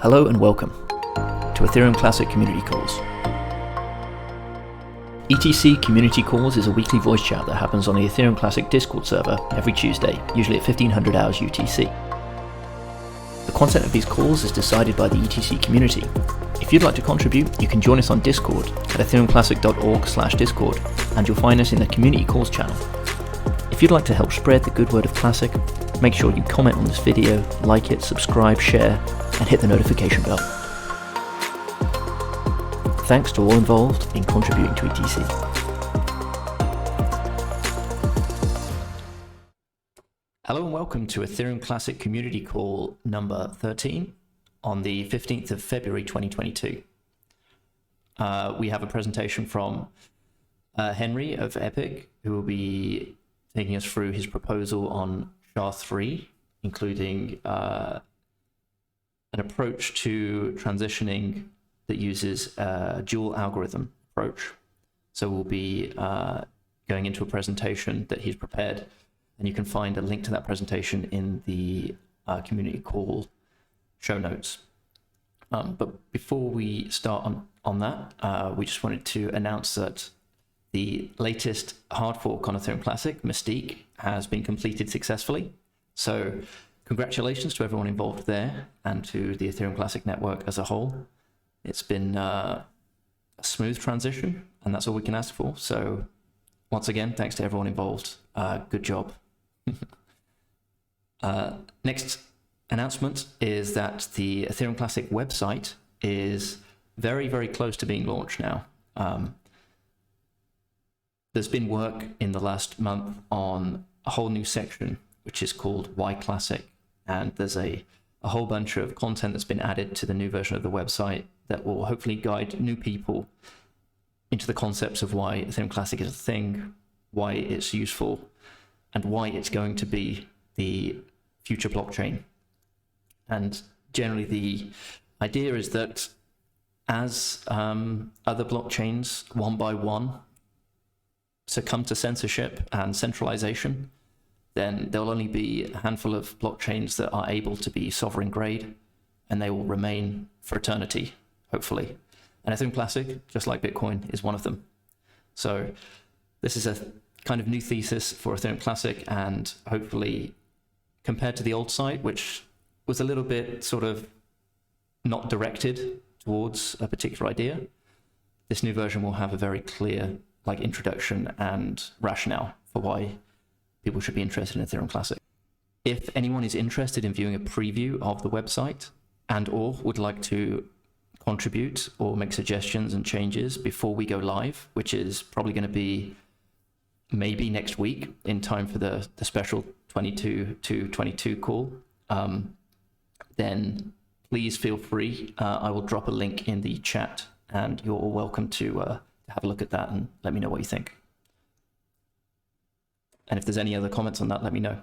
Hello and welcome to Ethereum Classic Community Calls. ETC Community Calls is a weekly voice chat that happens on the Ethereum Classic Discord server every Tuesday, usually at 1500 hours UTC. The content of these calls is decided by the ETC community. If you'd like to contribute, you can join us on Discord at ethereumclassic.org/discord, and you'll find us in the Community Calls channel. If you'd like to help spread the good word of Classic, make sure you comment on this video, like it, subscribe, share, and hit the notification bell. Thanks to all involved in contributing to ETC. Hello and welcome to Ethereum Classic Community Call number 13 on the 15th of February 2022. We have a presentation from Henry of Epic, who will be taking us through his proposal on SHA3, including an approach to transitioning that uses a dual algorithm approach. So we'll be going into a presentation that he's prepared, and you can find a link to that presentation in the community call show notes. But before we start on that, we just wanted to announce that the latest hard fork on Ethereum Classic, Mystique, has been completed successfully. So congratulations to everyone involved there and to the Ethereum Classic network as a whole. It's been a smooth transition, and that's all we can ask for. So once again, thanks to everyone involved. Good job. Next announcement is that the Ethereum Classic website is very, very close to being launched now. There's been work in the last month on a whole new section, which is called Why Classic. And there's a whole bunch of content that's been added to the new version of the website that will hopefully guide new people into the concepts of why Ethereum Classic is a thing, why it's useful, and why it's going to be the future blockchain. And generally the idea is that as other blockchains, one by one, succumb to censorship and centralization, then there'll only be a handful of blockchains that are able to be sovereign grade, and they will remain for eternity, hopefully. And Ethereum Classic, just like Bitcoin, is one of them. So this is a kind of new thesis for Ethereum Classic, and hopefully, compared to the old site, which was a little bit sort of not directed towards a particular idea, this new version will have a very clear introduction and rationale for why people should be interested in Ethereum Classic. If anyone is interested in viewing a preview of the website and or would like to contribute or make suggestions and changes before we go live, which is probably going to be maybe next week in time for the special 22 to 22 call, then please feel free. I will drop a link in the chat, and you're all welcome to have a look at that and let me know what you think. And if there's any other comments on that, let me know.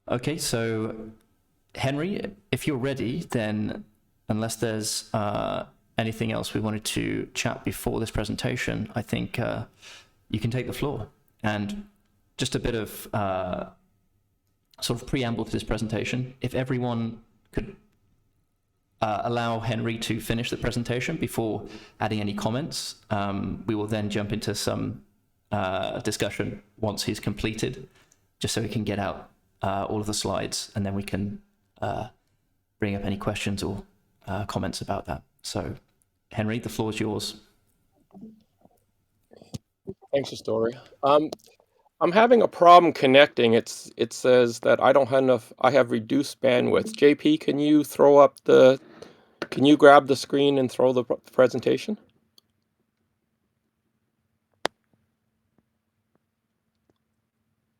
Okay, so Henry, if you're ready, then unless there's anything else we wanted to chat before this presentation, I think you can take the floor. And just a bit of sort of preamble to this presentation. If everyone could allow Henry to finish the presentation before adding any comments, we will then jump into some discussion once he's completed, just so we can get out all of the slides, and then we can bring up any questions or comments about that. So, Henry, the floor is yours. Thanks, Story. I'm having a problem connecting. It says that I don't have enough. I have reduced bandwidth. JP, can you grab the screen and throw the presentation?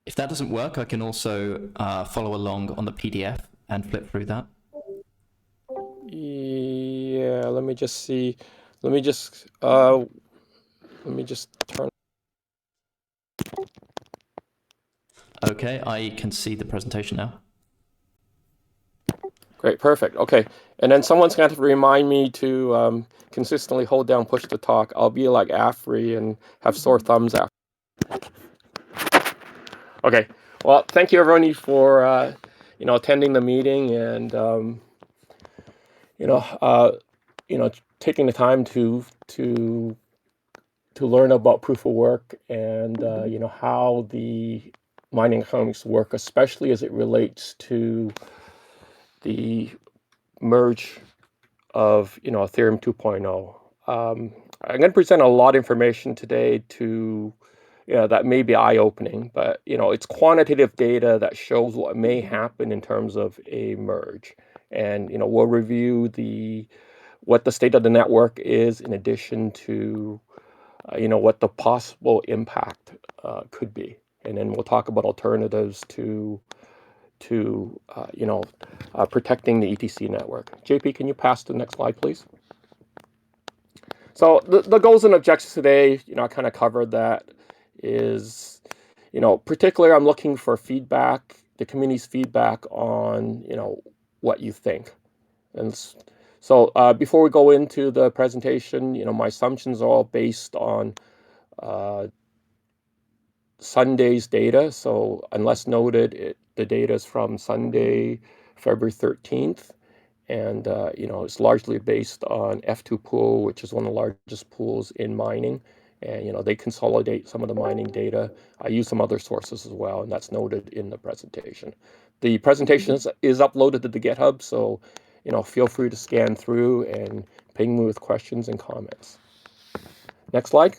If that doesn't work, I can also follow along on the PDF and flip through that. Yeah, let me just see. Let me just turn. Okay, I can see the presentation now. Great, perfect. Okay, and then someone's going to remind me to consistently hold down push to talk. I'll be like Afri and have sore thumbs after. Okay, well, thank you everybody for attending the meeting and taking the time to learn about proof of work and how the mining economics work, especially as it relates to the merge of Ethereum 2.0. I'm going to present a lot of information today that may be eye-opening, but it's quantitative data that shows what may happen in terms of a merge, and we'll review what the state of the network is, in addition to what the possible impact could be, and then we'll talk about alternatives to protecting the ETC network. JP, can you pass to the next slide, please? So the goals and objectives today, I kind of covered that. Is particularly I'm looking for feedback, the community's feedback on what you think. And so before we go into the presentation, my assumptions are all based on Sunday's data. So unless noted, the data is from Sunday, February 13th. And, it's largely based on F2 pool, which is one of the largest pools in mining. And, they consolidate some of the mining data. I use some other sources as well, and that's noted in the presentation. The presentation is uploaded to the GitHub, so, feel free to scan through and ping me with questions and comments. Next slide.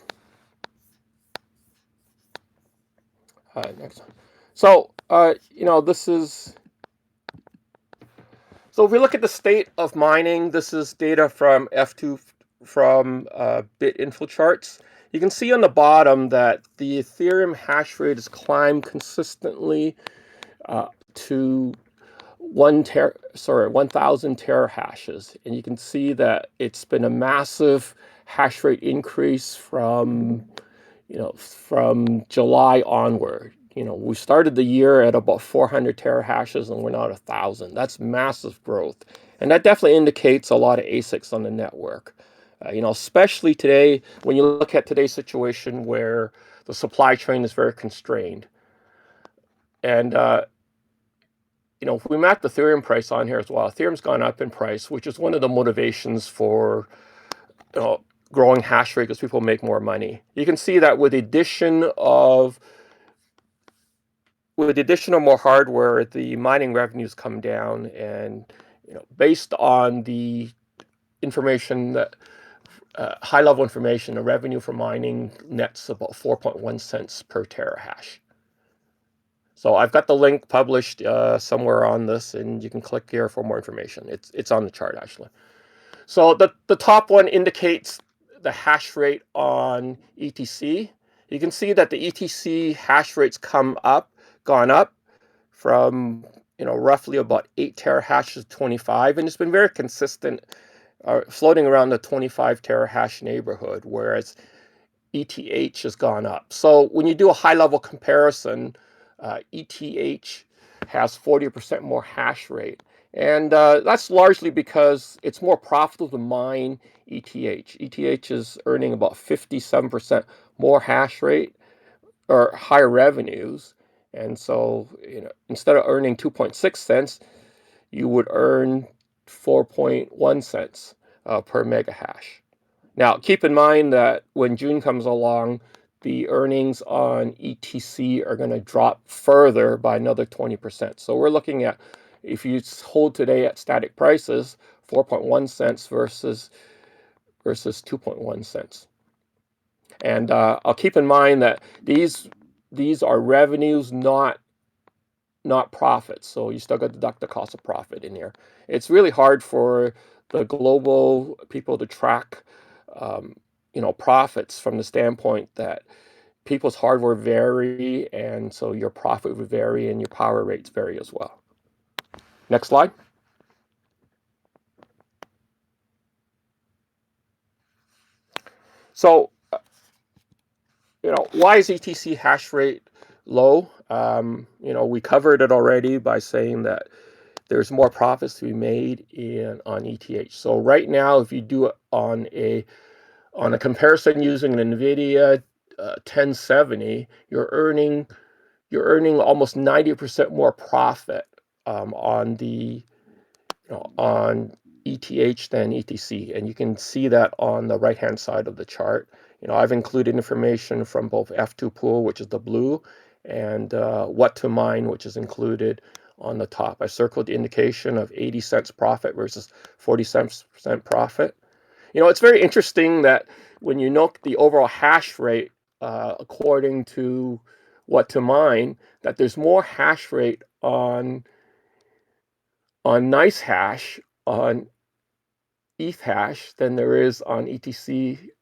Next. So, this is... So if we look at the state of mining, this is data from F2 from Bit.info charts. You can see on the bottom that the Ethereum hash rate has climbed consistently to 1,000 terahashes, and you can see that it's been a massive hash rate increase from July onward. We started the year at about 400 terahashes, and we're now at 1,000. That's massive growth, and that definitely indicates a lot of Asics on the network. Especially today, when you look at today's situation where the supply chain is very constrained. And, if we map the Ethereum price on here as well, Ethereum's gone up in price, which is one of the motivations for, growing hash rate, because people make more money. You can see that with the addition of more hardware, the mining revenues come down, and based on the information that high-level information, the revenue for mining nets about 4.1 cents per terahash. So I've got the link published somewhere on this, and you can click here for more information. It's on the chart, actually. So the top one indicates the hash rate on ETC. You can see that the ETC hash rate's gone up from roughly about 8 terahashes to 25, and it's been very consistent, floating around the 25 terahash neighborhood, whereas ETH has gone up. So when you do a high-level comparison, ETH has 40% more hash rate, and that's largely because it's more profitable to mine ETH. ETH is earning about 57% more hash rate or higher revenues, and so instead of earning 2.6 cents, you would earn 4.1 cents per mega hash. Now, keep in mind that when June comes along, the earnings on ETC are going to drop further by another 20%. So we're looking at, if you hold today at static prices, 4.1 cents versus 2.1 cents. And I'll keep in mind that these are revenues, not profits. So you still got to deduct the cost of profit in here. It's really hard for the global people to track profits from the standpoint that people's hardware vary, and so your profit would vary and your power rates vary as well. Next slide. So, why is ETC hash rate low? We covered it already by saying that there's more profits to be made on ETH. So right now, if you do it on a comparison using an NVIDIA 1070, you're earning almost 90% more profit on ETH than ETC, and you can see that on the right-hand side of the chart. I've included information from both F2 Pool, which is the blue, and what to mine, which is included on the top. I circled the indication of 80 cents profit versus 40% profit. It's very interesting that when you note the overall hash rate according to what to mine, that there's more hash rate on nice hash on ETH hash than there is on ETC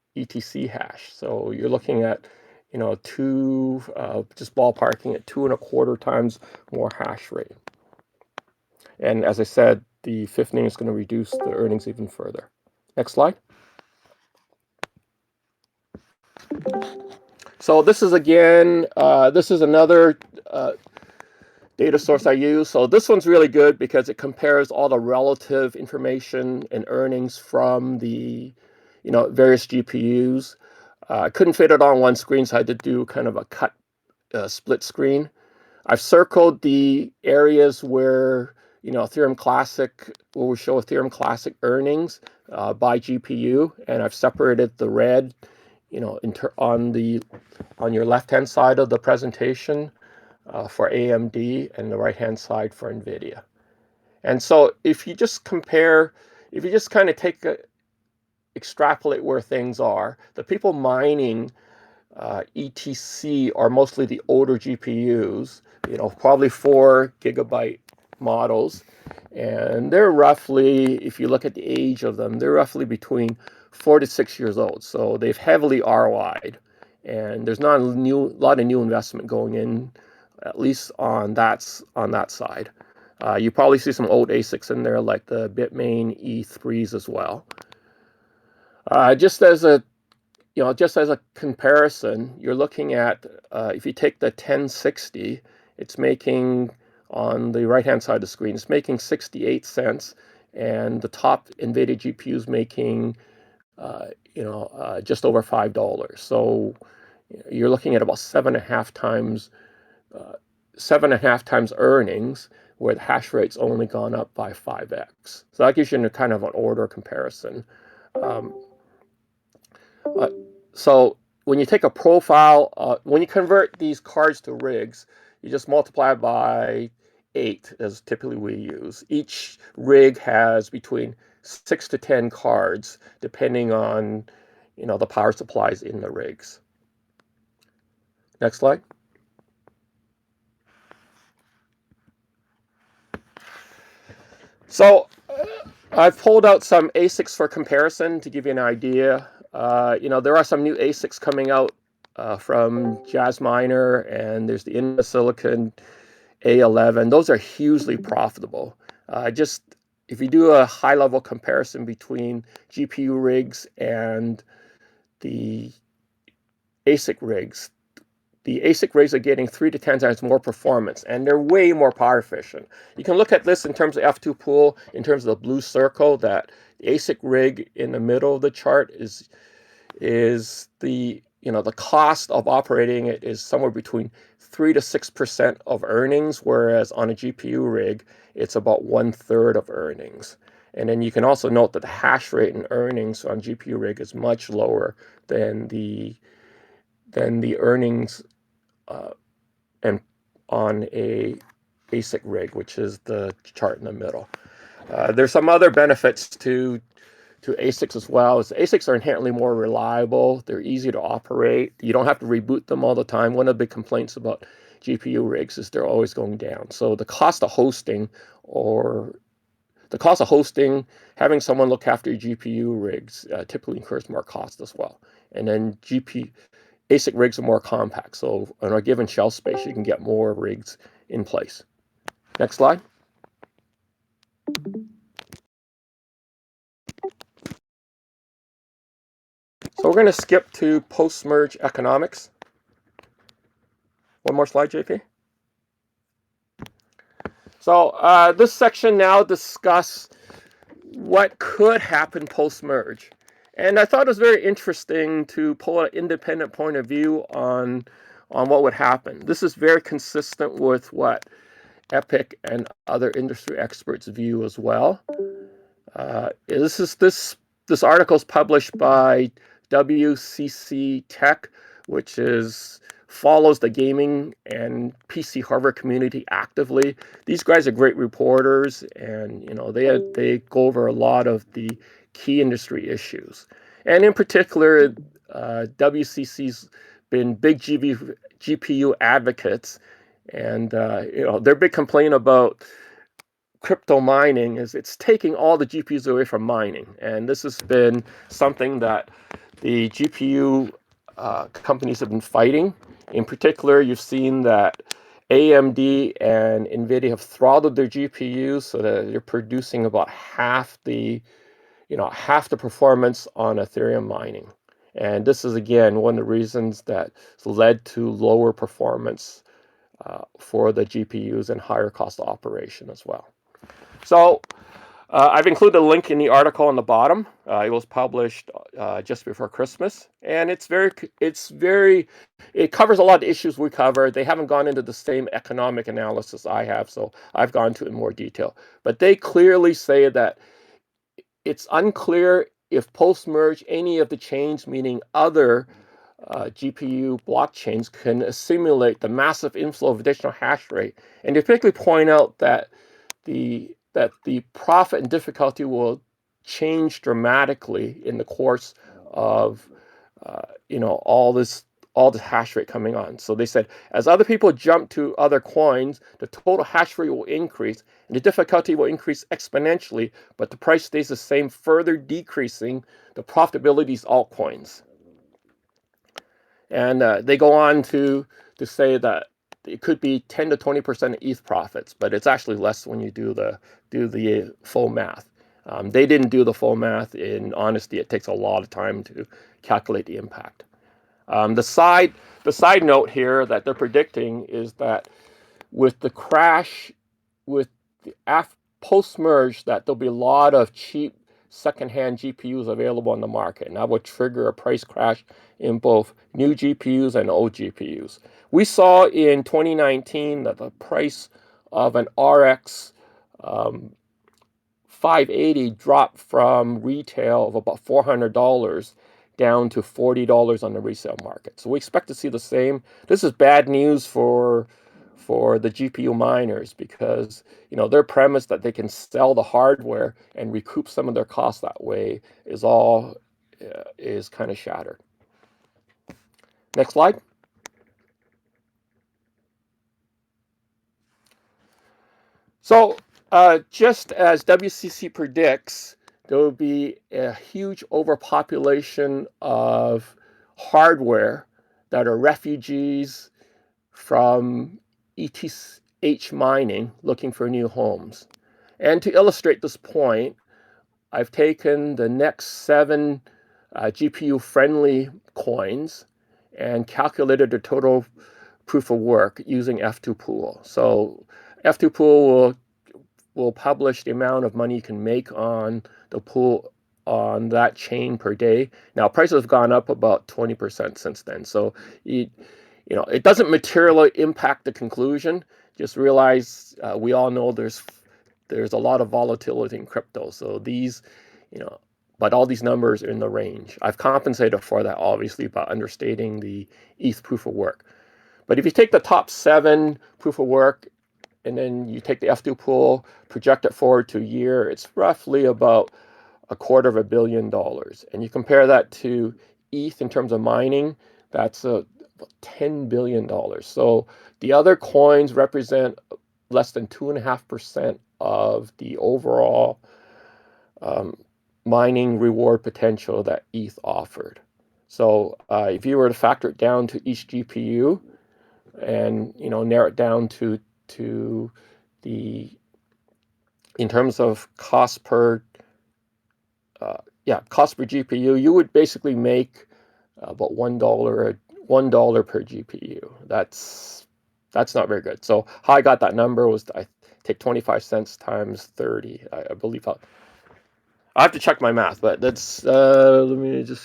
hash. So you're looking at just ballparking at 2.25 times more hash rate. And as I said, the fifth name is going to reduce the earnings even further. Next slide. So this is another data source I use. So this one's really good because it compares all the relative information and earnings from the various GPUs. I couldn't fit it on one screen, so I had to do kind of a split screen. I've circled the areas where Ethereum Classic will show Ethereum Classic earnings by GPU, and I've separated the red on your left-hand side of the presentation for AMD and the right-hand side for NVIDIA. And so if you just kind of extrapolate where things are, the people mining ETC are mostly the older GPUs, probably 4 gigabyte models. And they're roughly, if you look at the age of them, they're roughly between 4 to 6 years old. So they've heavily ROI'd. And there's not a lot of new investment going in, at least on that side. You probably see some old Asics in there, like the Bitmain E3s as well. Just as a comparison, you're looking at if you take the 1060, it's making on the right-hand side of the screen, it's making 68 cents, and the top NVIDIA GPU is making just over $5. So you're looking at about 7.5 times earnings, where the hash rate's only gone up by 5x. So that gives you kind of an order comparison. So when you take a profile, when you convert these cards to rigs, you just multiply by 8, as typically we use. Each rig has between 6 to 10 cards, depending on the power supplies in the rigs. Next slide. So I've pulled out some Asics for comparison to give you an idea. There are some new Asics coming out from Jazzminer, and there's the Intel Silicon A11. Those are hugely profitable. If you do a high-level comparison between GPU rigs and the ASIC rigs, the ASIC rigs are getting 3 to 10 times more performance, and they're way more power efficient. You can look at this in terms of F2 Pool, in terms of the blue circle, that the ASIC rig in the middle of the chart is the cost of operating it is somewhere between 3 to 6% of earnings, whereas on a GPU rig, it's about 1/3 of earnings. And then you can also note that the hash rate and earnings on GPU rig is much lower than the earnings and on a ASIC rig, which is the chart in the middle. There's some other benefits to ASICs as well. ASICs are inherently more reliable. They're easy to operate. You don't have to reboot them all the time. One of the big complaints about GPU rigs is they're always going down. So the cost of hosting, having someone look after your GPU rigs typically incurs more cost as well. And then ASIC rigs are more compact. So on a given shelf space, you can get more rigs in place. Next slide. So we're going to skip to post-merge economics. One more slide, JP. So this section now discuss what could happen post-merge. And I thought it was very interesting to pull an independent point of view on what would happen. This is very consistent with what Epic and other industry experts view as well. This article is published by WCC Tech, which follows the gaming and PC hardware community actively. These guys are great reporters, and they go over a lot of the key industry issues. And in particular, WCC's been big GPU advocates, and their big complaint about crypto mining is it's taking all the GPUs away from mining. And this has been something that the GPU companies have been fighting. In particular, you've seen that AMD and NVIDIA have throttled their GPUs so that they're producing about half the performance on Ethereum mining. And this is, again, one of the reasons that led to lower performance for the GPUs and higher cost of operation as well. So I've included a link in the article on the bottom. It was published just before Christmas, and it covers a lot of issues we cover. They haven't gone into the same economic analysis I have, so I've gone into it in more detail. But they clearly say that it's unclear if post-merge any of the chains, meaning other GPU blockchains, can assimilate the massive inflow of additional hash rate. And they particularly point out that the profit and difficulty will change dramatically in the course of all this hash rate coming on. So they said, as other people jump to other coins, the total hash rate will increase and the difficulty will increase exponentially, but the price stays the same, further decreasing the profitability of altcoins. And they go on to say that it could be 10 to 20% of ETH profits, but it's actually less when you do the full math. They didn't do the full math. In honesty, it takes a lot of time to calculate the impact. The side note here that they're predicting is that with the crash, with the post-merge, that there'll be a lot of cheap secondhand GPUs available on the market, and that would trigger a price crash in both new GPUs and old GPUs. We saw in 2019 that the price of an RX 580 dropped from retail of about $400 down to $40 on the resale market. So we expect to see the same. This is bad news for the GPU miners, because their premise that they can sell the hardware and recoup some of their costs that way is kind of shattered. Next slide. So just as WCC predicts, there will be a huge overpopulation of hardware that are refugees from ETH mining looking for new homes. And to illustrate this point, I've taken the next 7 GPU-friendly coins and calculated the total proof of work using F2Pool. So F2Pool will publish the amount of money you can make on the pool on that chain per day. Now, prices have gone up about 20% since then. So it doesn't materially impact the conclusion. Just realize we all know there's a lot of volatility in crypto. So but all these numbers are in the range. I've compensated for that, obviously, by understating the ETH proof of work. But if you take the top 7 proof of work, and then you take the F2Pool, project it forward to a year, it's roughly about $250 million. And you compare that to ETH in terms of mining, that's $10 billion. So the other coins represent less than 2.5% of the overall mining reward potential that ETH offered. So if you were to factor it down to each GPU and narrow it down to in terms of cost per GPU, you would basically make about $1 per GPU. That's not very good. So how I got that number was I take 25 cents times 30. I believe I have to check my math, but that's let me just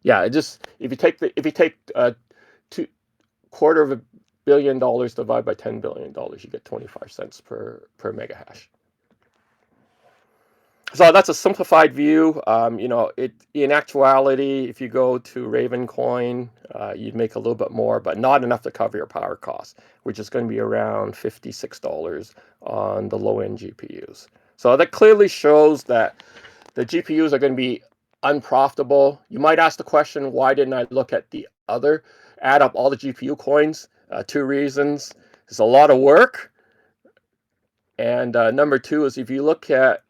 yeah. It just if you take $250 million divided by $10 billion, you get 25 cents per mega hash. So that's a simplified view. In actuality, if you go to Ravencoin, you'd make a little bit more, but not enough to cover your power costs, which is going to be around $56 on the low-end GPUs. So that clearly shows that the GPUs are going to be unprofitable. You might ask the question, why didn't I look at add up all the GPU coins? 2 reasons. It's a lot of work. And number 2 is if you look at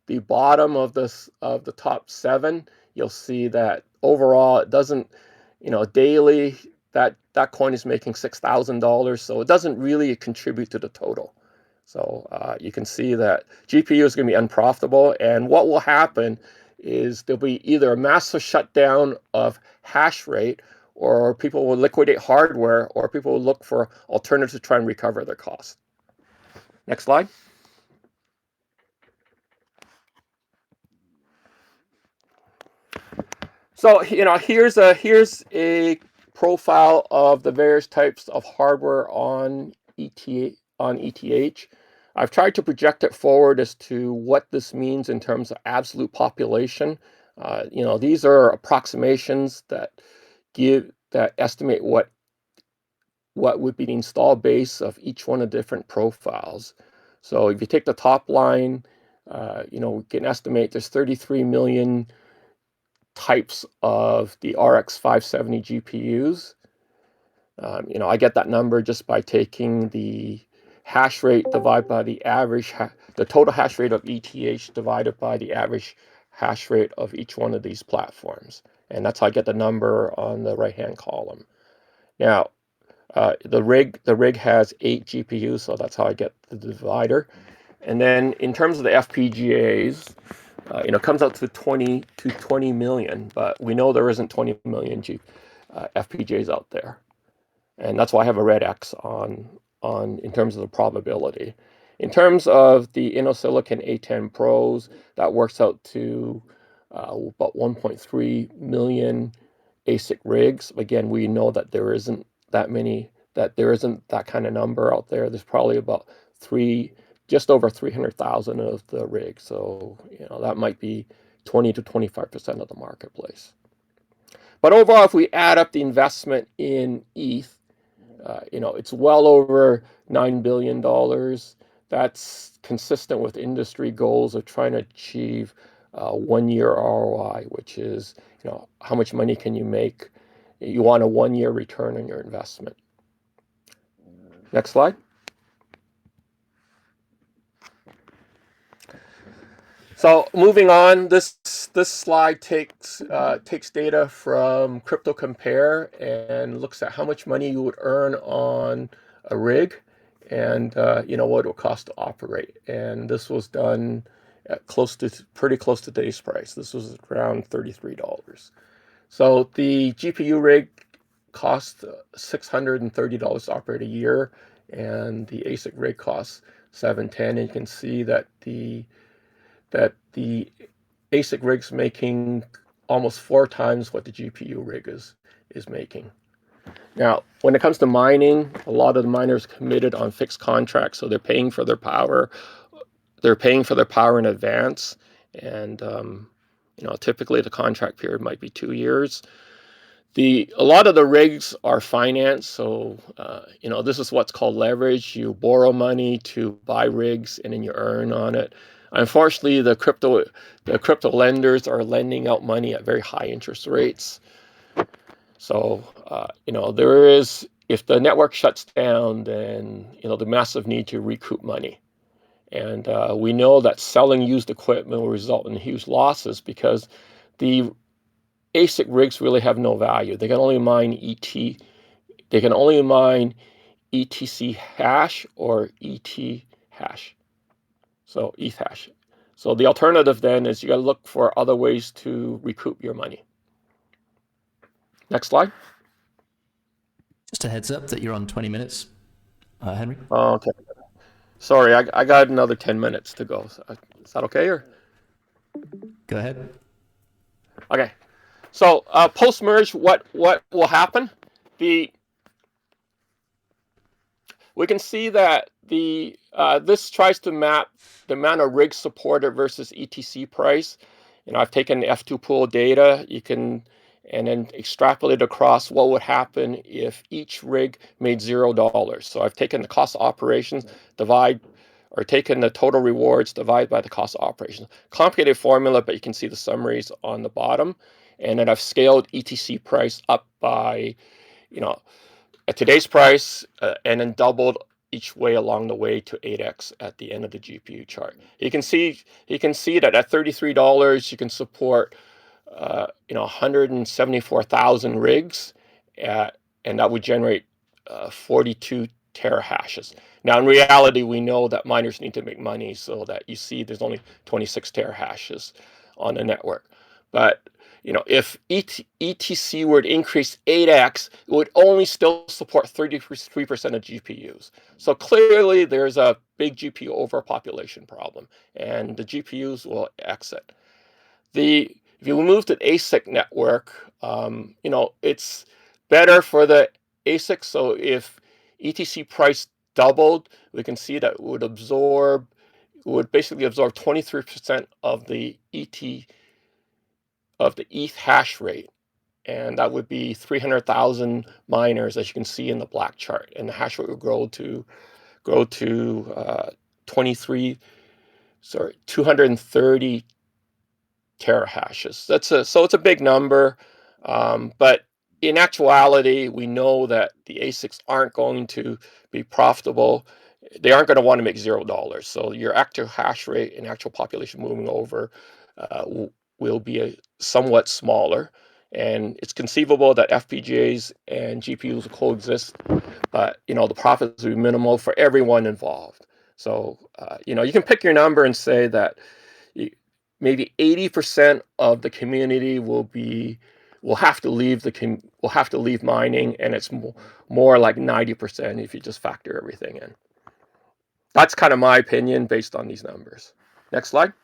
the bottom of the top 7, you'll see that overall it doesn't, daily that coin is making $6,000, so it doesn't really contribute to the total. So you can see that GPU is going to be unprofitable, and what will happen is there'll be either a massive shutdown of hash rate, or people will liquidate hardware, or people will look for alternatives to try and recover their costs. Next slide. So, here's a profile of the various types of hardware on ETH. I've tried to project it forward as to what this means in terms of absolute population. These are approximations that estimate what would be the install base of each one of the different profiles. So if you take the top line, we can estimate there's 33 million types of the RX 570 GPUs. I get that number just by taking the hash rate divided by the total hash rate of ETH divided by the average hash rate of each one of these platforms. And that's how I get the number on the right-hand column. Now, the rig has 8 GPUs, so that's how I get the divider. And then in terms of the FPGAs, it comes out to 20 million, but we know there isn't 20 million FPGAs out there. And that's why I have a red X on in terms of the probability. In terms of the InnoSilicon A10 Pros, that works out to about 1.3 million ASIC rigs. Again, we know that there isn't that kind of number out there. There's probably about just over 300,000 of the rigs. So, that might be 20 to 25% of the marketplace. But overall, if we add up the investment in ETH, it's well over $9 billion. That's consistent with industry goals of trying to achieve 1-year ROI, which is, how much money can you make? You want a 1-year return on your investment. Next slide. So moving on, this slide takes data from Crypto Compare and looks at how much money you would earn on a rig, and what it will cost to operate. And this was done at pretty close to today's price. This was around $33. So the GPU rig costs $630 to operate a year, and the ASIC rig costs $710. And you can see that the ASIC rig's making almost 4 times what the GPU rig is making. Now, when it comes to mining, a lot of the miners committed on fixed contracts, so they're paying for their power. They're paying for their power in advance, and typically the contract period might be 2 years. A lot of the rigs are financed, so this is what's called leverage. You borrow money to buy rigs, and then you earn on it. Unfortunately, the crypto lenders are lending out money at very high interest rates. So if the network shuts down, then the massive need to recoup money. And we know that selling used equipment will result in huge losses because the ASIC rigs really have no value. They can only mine They can only mine ETC hash or ET hash. So ETH hash. So the alternative then is you got to look for other ways to recoup your money. Next slide. Just a heads up that you're on 20 minutes. Henry? Oh, okay. Sorry, I got another 10 minutes to go. Is that okay? Or Go ahead. okay. So post merge, what will happen? We can see that this tries to map the amount of rigs supported versus ETC price. I've taken the F2 pool data. And then extrapolate across what would happen if each rig made $0. So I've taken the cost of operations, taken the total rewards, divide by the cost of operations. Complicated formula, but you can see the summaries on the bottom. And then I've scaled ETC price up by, at today's price, and then doubled each way along the way to 8x at the end of the GPU chart. You can see that at $33, you can support 174,000 rigs, and that would generate 42 terahashes. Now, in reality, we know that miners need to make money, so that you see there's only 26 terahashes on the network. But if ETC were to increase 8x, it would only still support 33% of GPUs. So clearly, there's a big GPU overpopulation problem, and the GPUs will exit. If you move to the ASIC network, it's better for the ASIC. So if ETC price doubled, we can see that it would basically absorb 23% of the ETH hash rate. And that would be 300,000 miners, as you can see in the black chart. And the hash rate would grow to 230 terahashes. So it's a big number, but in actuality, we know that the ASICs aren't going to be profitable. They aren't going to want to make $0. So your actual hash rate and actual population moving over will be somewhat smaller. And it's conceivable that FPGAs and GPUs will coexist, but the profits will be minimal for everyone involved. So you can pick your number and say that maybe 80% of the community will have to leave mining, and it's more like 90% if you just factor everything in. That's kind of my opinion based on these numbers. Next slide.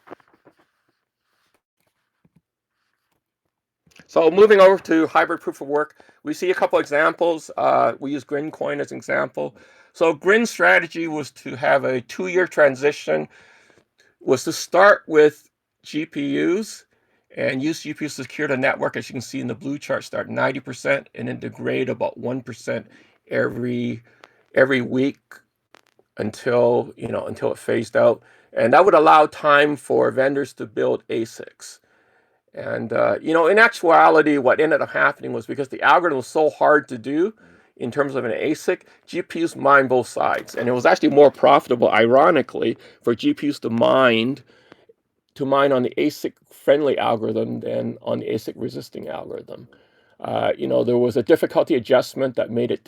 So moving over to hybrid proof of work, we see a couple examples. We use GrinCoin as an example. So Grin's strategy was to have a 2-year transition, was to start with GPUs and use GPUs to secure the network. As you can see in the blue chart, start 90% and then degrade about 1% every week until it phased out. And that would allow time for vendors to build ASICs. And in actuality, what ended up happening was, because the algorithm was so hard to do in terms of an ASIC, GPUs mine both sides. And it was actually more profitable, ironically, for GPUs to mine on the ASIC-friendly algorithm than on the ASIC-resisting algorithm. There was a difficulty adjustment that made it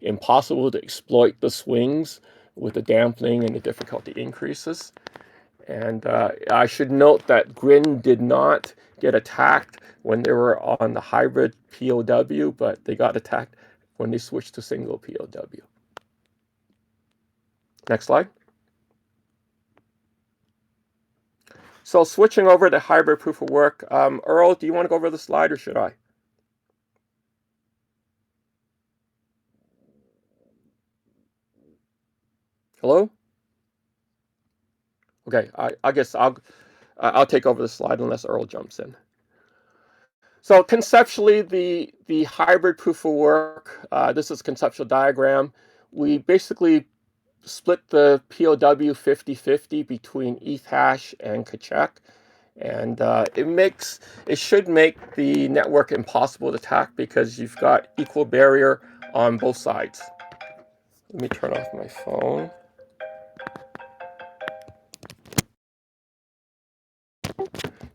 impossible to exploit the swings with the dampening and the difficulty increases. And I should note that Grin did not get attacked when they were on the hybrid PoW, but they got attacked when they switched to single PoW. Next slide. So switching over to hybrid proof of work, Earl, do you want to go over the slide, or should I? Hello? Okay, I guess I'll take over the slide unless Earl jumps in. So conceptually, the hybrid proof of work, this is a conceptual diagram. We basically split the PoW 50-50 between ETH hash and Kachek. And it should make the network impossible to attack, because you've got equal barrier on both sides. Let me turn off my phone.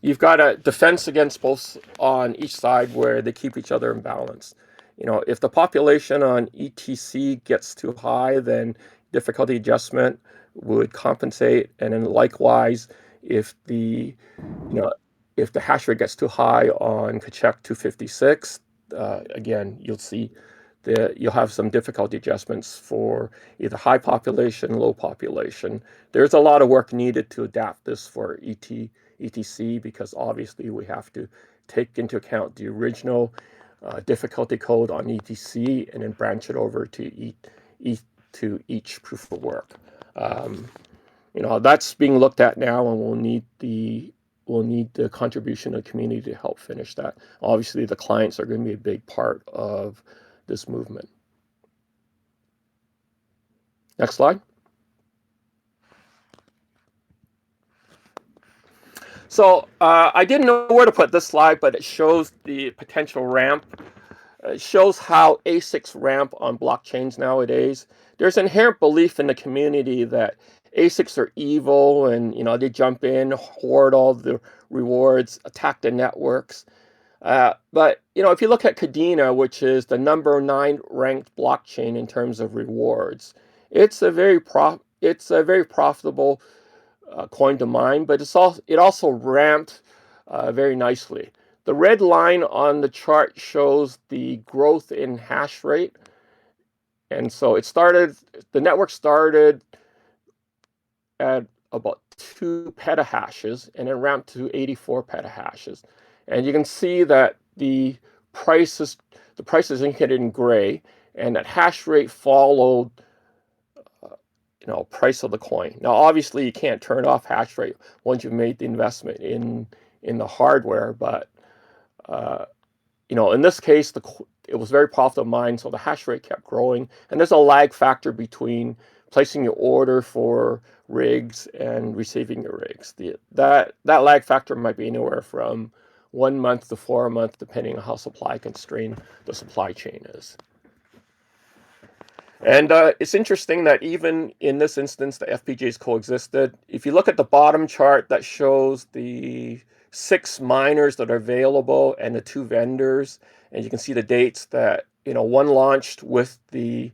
You've got a defense against both on each side, where they keep each other in balance. If the population on ETC gets too high, then difficulty adjustment would compensate, and then likewise, if the hash rate gets too high on Kachek 256, again, you'll see you'll have some difficulty adjustments for either high population, low population. There's a lot of work needed to adapt this for ETC, because obviously we have to take into account the original difficulty code on ETC and then branch it over to each proof of work. That's being looked at now, and we'll need the contribution of the community to help finish that. Obviously, the clients are going to be a big part of this movement. Next slide. So I didn't know where to put this slide, but it shows the potential ramp. It shows how Asics ramp on blockchains nowadays. There's inherent belief in the community that Asics are evil, and they jump in, hoard all the rewards, attack the networks. But if you look at Kadena, which is the number 9 ranked blockchain in terms of rewards, it's a very profitable coin to mine, but it also ramped very nicely. The red line on the chart shows the growth in hash rate, and so the network started at about 2 petahashes, and it ramped to 84 petahashes. And you can see that the price is indicated in gray, and that hash rate followed price of the coin. Now, obviously, you can't turn off hash rate once you've made the investment in the hardware, but in this case, it was very profitable mine, so the hash rate kept growing. And there's a lag factor between placing your order for rigs and receiving your rigs. That lag factor might be anywhere from 1 month to 4 months, depending on how supply constrained the supply chain is. And it's interesting that even in this instance, the FPGAs coexisted. If you look at the bottom chart, that shows the 6 miners that are available and the 2 vendors, and you can see the dates that one launched with the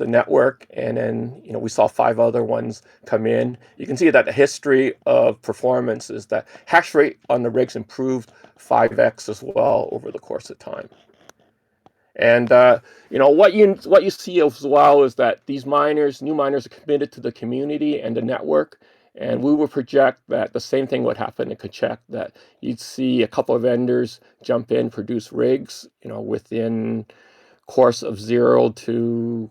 network, and then we saw 5 other ones come in. You can see that the history of performance is that hash rate on the rigs improved 5x as well over the course of time. And what you see as well is that these new miners are committed to the community and the network. And we would project that the same thing would happen in Kachek, that you'd see a couple of vendors jump in, produce rigs, within course of 0 to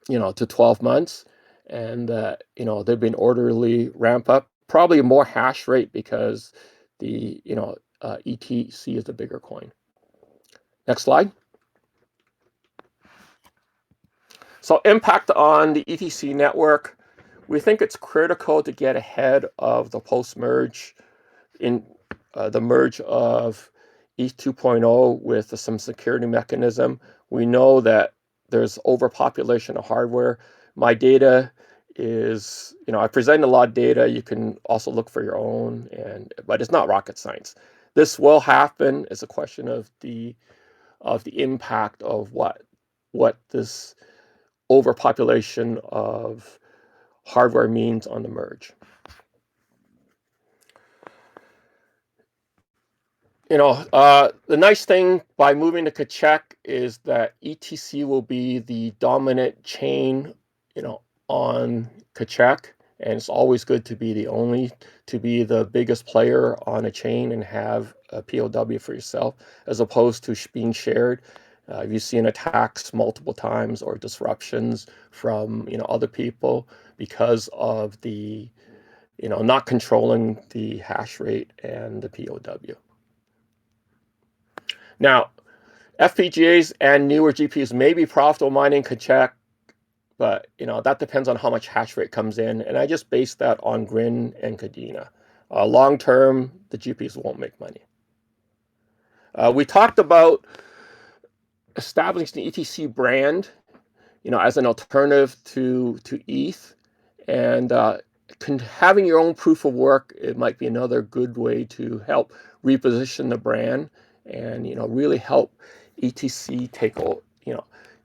12 months, and there'd be an orderly ramp up, probably more hash rate because the ETC is the bigger coin. Next slide. So impact on the ETC network. We think it's critical to get ahead of the post-merge in the merge of ETH 2.0 with some security mechanism. We know that there's overpopulation of hardware. My data is, I present a lot of data. You can also look for your own, but it's not rocket science. This will happen. It's a question of the impact of what this overpopulation of hardware means on the merge. The nice thing by moving to Kachek is that ETC will be the dominant chain, on Kachek, and it's always good to be the biggest player on a chain and have a PoW for yourself, as opposed to being shared. You've seen attacks multiple times or disruptions from other people because of the not controlling the hash rate and the PoW. Now, FPGAs and newer GPUs may be profitable mining Kachek, but that depends on how much hash rate comes in, and I just based that on Grin and Kadena. Long term, the GPUs won't make money. We talked about establishing the ETC brand, as an alternative to ETH, and having your own proof of work, it might be another good way to help reposition the brand and really help ETC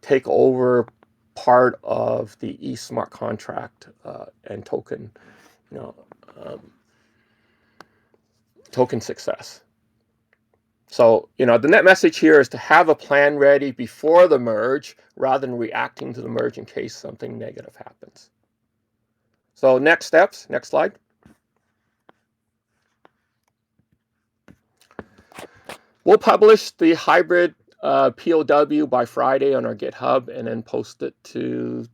take over part of the ETH smart contract and token success. So, the net message here is to have a plan ready before the merge rather than reacting to the merge in case something negative happens. So next steps, next slide. We'll publish the hybrid POW by Friday on our GitHub and then post it to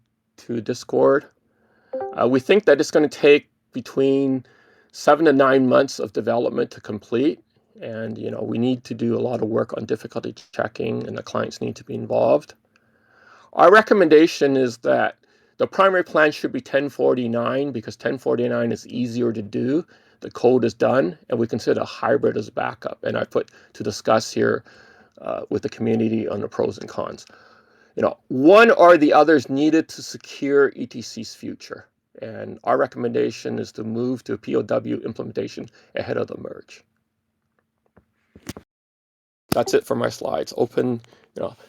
Discord. We think that it's going to take between 7 to 9 months of development to complete. And, we need to do a lot of work on difficulty checking, and the clients need to be involved. Our recommendation is that the primary plan should be 1049 because 1049 is easier to do. The code is done, and we consider a hybrid as backup. And I put to discuss here with the community on the pros and cons. One or the other is needed to secure ETC's future. And our recommendation is to move to a POW implementation ahead of the merge. That's it for my slides. Open,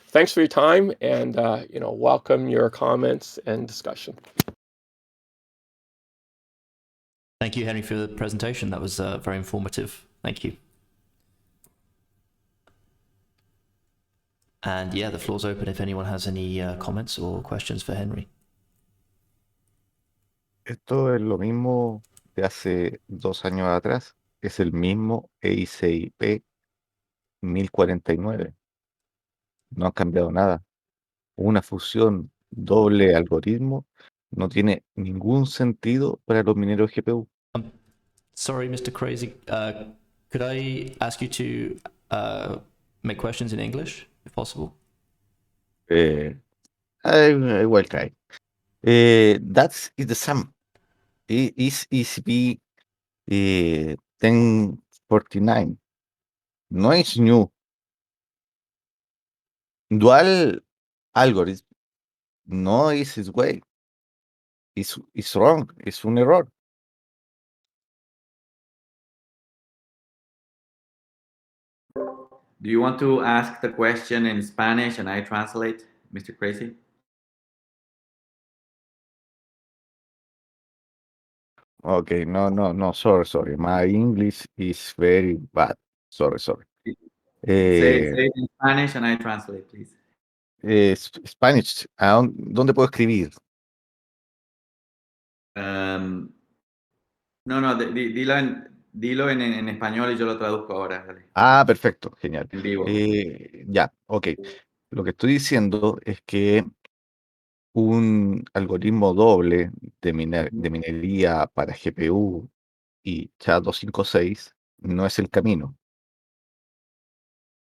thanks for your time, and welcome your comments and discussion. Thank you, Henry, for the presentation. That was very informative. Thank you. And yeah, the floor's open if anyone has any comments or questions for Henry. Esto es lo mismo de hace 2 años atrás. Es el mismo EICIP 1049. No ha cambiado nada. Una fusión doble algoritmo no tiene ningún sentido para los mineros GPU. Sorry, Mr. Crazy. Could I ask you to make questions in English, if possible? I will try. That's the same. Is ECP 1049. No es new. Dual algorithm no is its way. It's wrong. Es un error. Do you want to ask the question in Spanish and I translate, Mr. Crazy? Okay, no, sorry. My English is very bad. Sorry. Say it in Spanish and I translate, please. Spanish, ¿dónde puedo escribir? No, dilo en español y yo lo traduzco ahora. Dale. Ah, perfecto, genial. En vivo. Ya, ok. Lo que estoy diciendo es que un algoritmo doble de minería para GPU y SHA-256 no es el camino.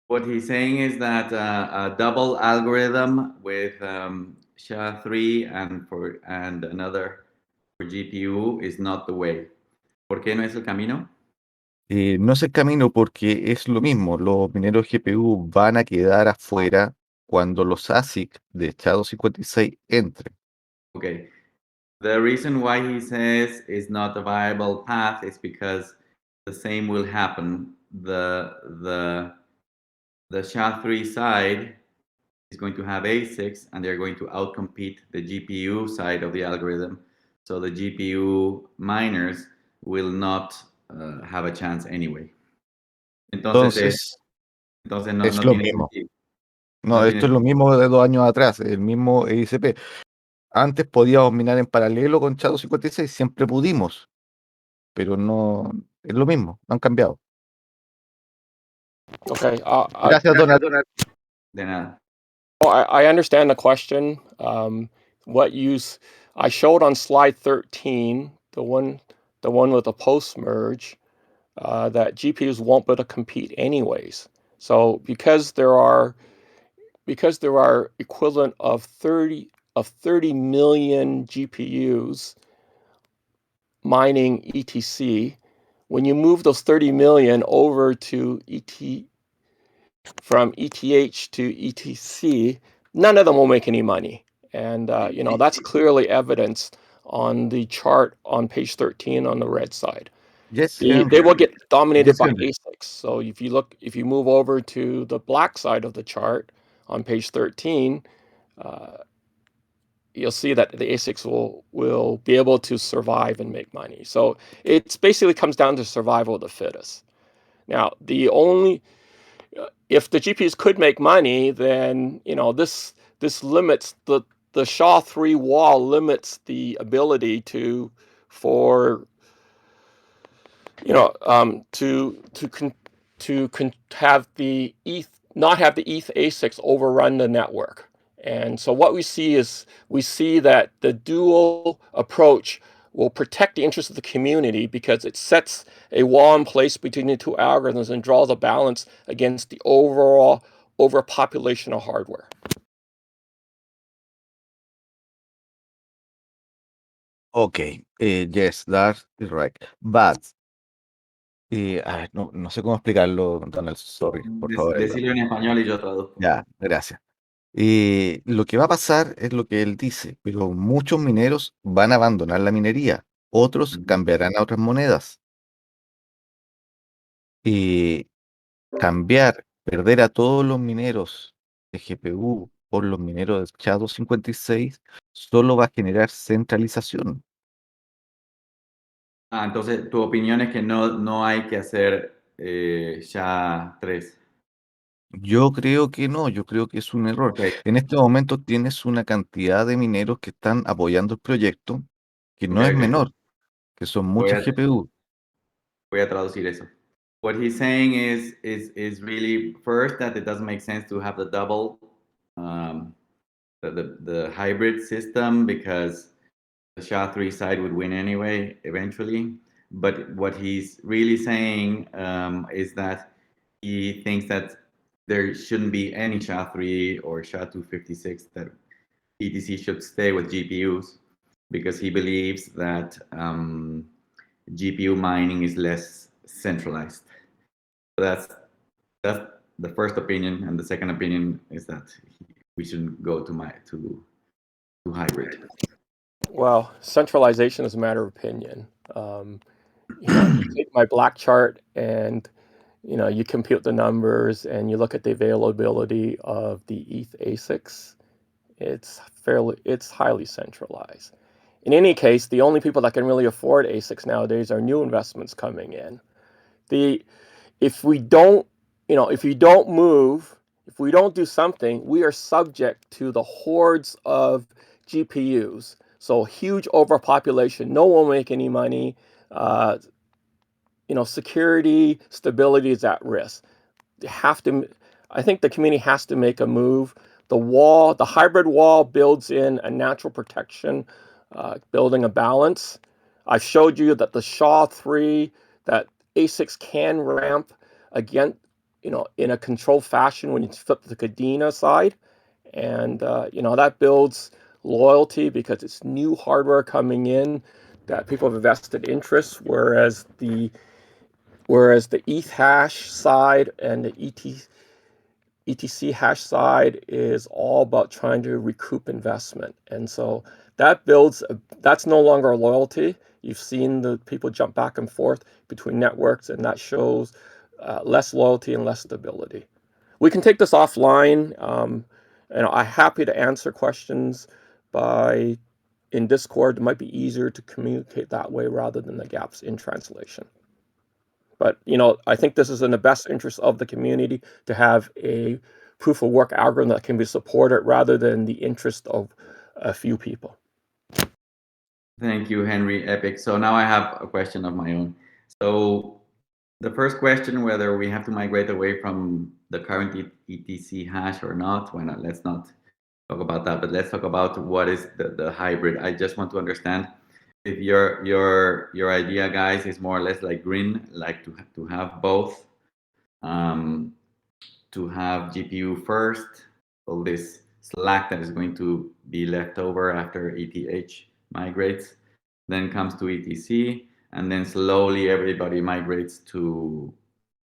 What he's saying is that a double algorithm with SHA3 and another for GPU is not the way. ¿Por qué no es el camino? No es el camino porque es lo mismo. Los mineros GPU van a quedar afuera cuando los ASIC de SHA-256 entren. Okay. The reason why he says it's not a viable path is because the same will happen. The SHA3 side is going to have Asics, and they're going to outcompete the GPU side of the algorithm. So the GPU miners will not have a chance anyway. Entonces no, es no lo tiene mismo. sentido. No, esto es lo mismo de 2 años atrás, el mismo EICP. Antes podíamos minar en paralelo con SHA-256, siempre pudimos, pero no es lo mismo, no han cambiado. Okay. Gracias, Donald. De nada. I understand the question. I showed on slide 13, the one with the post merge, that GPUs won't be able to compete anyways. So because there are equivalent of 30 million GPUs mining ETC, when you move those 30 million over to from ETH to ETC, none of them will make any money. And that's clearly evidenced on the chart on page 13 on the red side. Yes, They will get dominated by Henry. ASICs. So if you move over to the black side of the chart on page 13, you'll see that the ASICs will be able to survive and make money. So it basically comes down to survival of the fittest. Now, if the GPUs could make money, then this limits the SHA3 wall limits the ability for have the ETH not have the ETH Asics overrun the network. And so what we see that the dual approach will protect the interests of the community because it sets a wall in place between the two algorithms and draws a balance against the overall overpopulation of hardware. Okay, yes, that is right. But, no sé cómo explicarlo, Donald, sorry, por favor, ayúdame. Decirlo en español y yo traduzco. Ya, gracias. Lo que va a pasar es lo que él dice, pero muchos mineros van a abandonar la minería, otros cambiarán a otras monedas. Perder a todos los mineros de GPU por los mineros de SHA-256 solo va a generar centralización. Entonces tu opinión es que no hay que hacer SHA-3. Yo creo que no, yo creo que es un error. Ok, En este momento tienes una cantidad de mineros que están apoyando el proyecto que no es ok. menor, que son muchas GPU. Voy a traducir eso. What he's saying is really first that it doesn't make sense to have the double the hybrid system because the SHA-3 side would win anyway eventually. But what he's really saying is that he thinks that there shouldn't be any SHA-3 or SHA-256, that ETC should stay with GPUs because he believes that GPU mining is less centralized. So that's the first opinion, and the second opinion is that we shouldn't go to hybrid. Well, centralization is a matter of opinion. You take my black chart and you compute the numbers and you look at the availability of the ETH Asics. It's highly centralized. In any case, the only people that can really afford Asics nowadays are new investments coming in. If we don't move, if we don't do something, we are subject to the hordes of GPUs. So huge overpopulation, no one will make any money. Security, stability is at risk. I think the community has to make a move. The hybrid wall builds in a natural protection, building a balance. I've showed you that the SHA3, that Asics can ramp again, in a controlled fashion when you flip the Kadena side. And, that builds loyalty because it's new hardware coming in that people have vested interest, whereas the ETH hash side and the ETC hash side is all about trying to recoup investment. And so that's no longer a loyalty. You've seen the people jump back and forth between networks, and that shows less loyalty and less stability. We can take this offline. I'm happy to answer questions in Discord. It might be easier to communicate that way rather than the gaps in translation. But I think this is in the best interest of the community to have a proof of work algorithm that can be supported rather than the interest of a few people. Thank you, Henry. Epic. So now I have a question of my own. So the first question, whether we have to migrate away from the current ETC hash or not, why not? Let's not talk about that, but let's talk about what is the hybrid. I just want to understand if your idea, guys, is more or less like Green, like to have both, to have GPU first, all this slack that is going to be left over after ETH migrates, then comes to ETC, and then slowly everybody migrates to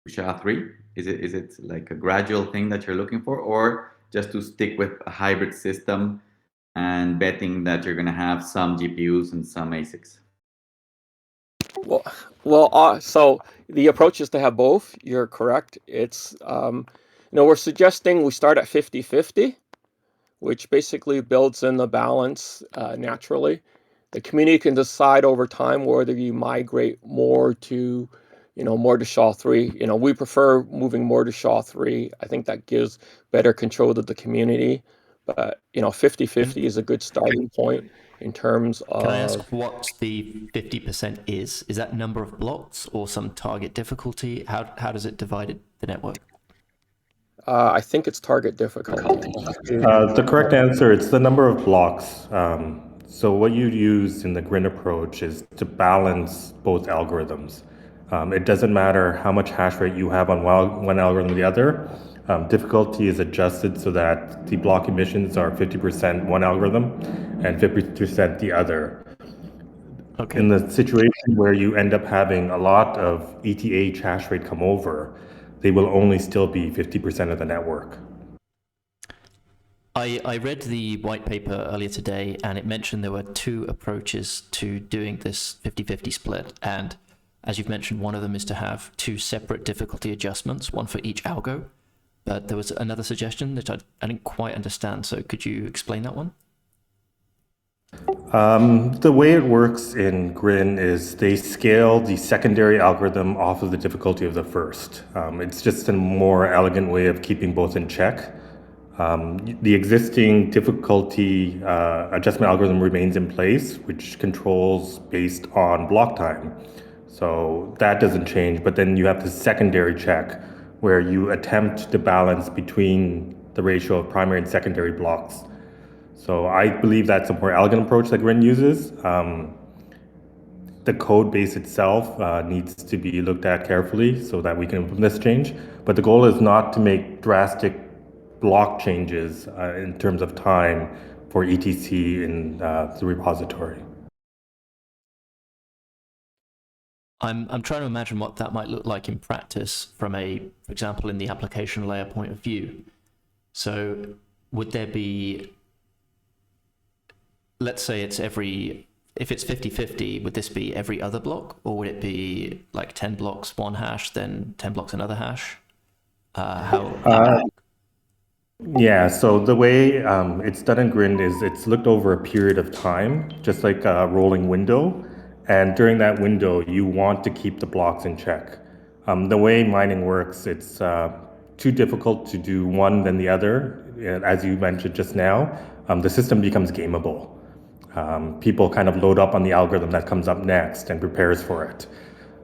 SHA-3. Is it like a gradual thing that you're looking for, or just to stick with a hybrid system and betting that you're going to have some GPUs and some ASICs? So the approach is to have both. You're correct. It's we're suggesting we start at 50-50, which basically builds in the balance naturally. The community can decide over time whether you migrate more to more to SHA3. We prefer moving more to SHA3. I think that gives better control to the community. But 50-50 is a good starting point in terms of. Can I ask what the 50% is? Is that number of blocks or some target difficulty? How does it divide the network? I think it's target difficulty. The correct answer, it's the number of blocks. So what you use in the GRIN approach is to balance both algorithms. It doesn't matter how much hash rate you have on one algorithm or the other. Difficulty is adjusted so that the block emissions are 50% one algorithm and 50% the other. Okay. In the situation where you end up having a lot of ETH hash rate come over, they will only still be 50% of the network. I read the white paper earlier today, and it mentioned there were two approaches to doing this 50-50 split. And as you've mentioned, one of them is to have two separate difficulty adjustments, one for each algo. But there was another suggestion that I didn't quite understand. So could you explain that one? The way it works in GRIN is they scale the secondary algorithm off of the difficulty of the first. It's just a more elegant way of keeping both in check. The existing difficulty adjustment algorithm remains in place, which controls based on block time. So that doesn't change, but then you have the secondary check where you attempt to balance between the ratio of primary and secondary blocks. So I believe that's a more elegant approach that GRIN uses. The code base itself needs to be looked at carefully so that we can implement this change. But the goal is not to make drastic block changes in terms of time for ETC in the repository. I'm trying to imagine what that might look like in practice from for example, in the application layer point of view. So would there be, let's say if it's 50-50, would this be every other block, or would it be like 10 blocks, one hash, then 10 blocks, another hash? Yeah, so the way it's done in GRIN is it's looked over a period of time, just like a rolling window. And during that window, you want to keep the blocks in check. The way mining works, it's too difficult to do one than the other. As you mentioned just now, the system becomes gameable. People kind of load up on the algorithm that comes up next and prepares for it.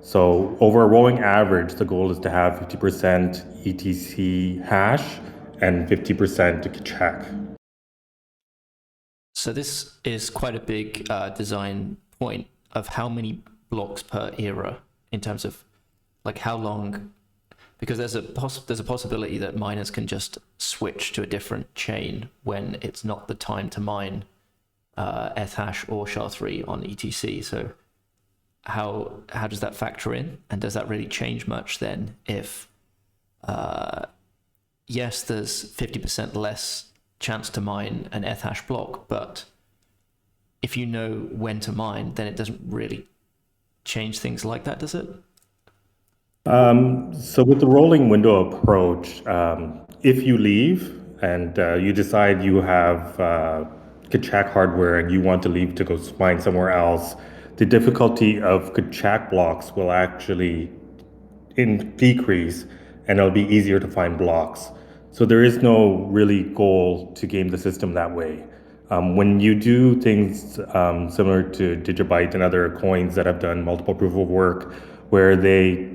So over a rolling average, the goal is to have 50% ETC hash and 50% to check. So this is quite a big design point of how many blocks per era in terms of like how long, because there's a possibility that miners can just switch to a different chain when it's not the time to mine Ethash or SHA3 on ETC. So how does that factor in, and does that really change much then if yes, there's 50% less chance to mine an Ethash block, but if you know when to mine, then it doesn't really change things like that, does it? So with the rolling window approach, if you leave and you decide you have Kachak hardware and you want to leave to go mine somewhere else, the difficulty of Kachak blocks will actually decrease, and it'll be easier to find blocks. So there is no really goal to game the system that way. When you do things similar to Digibyte and other coins that have done multiple proof of work, where they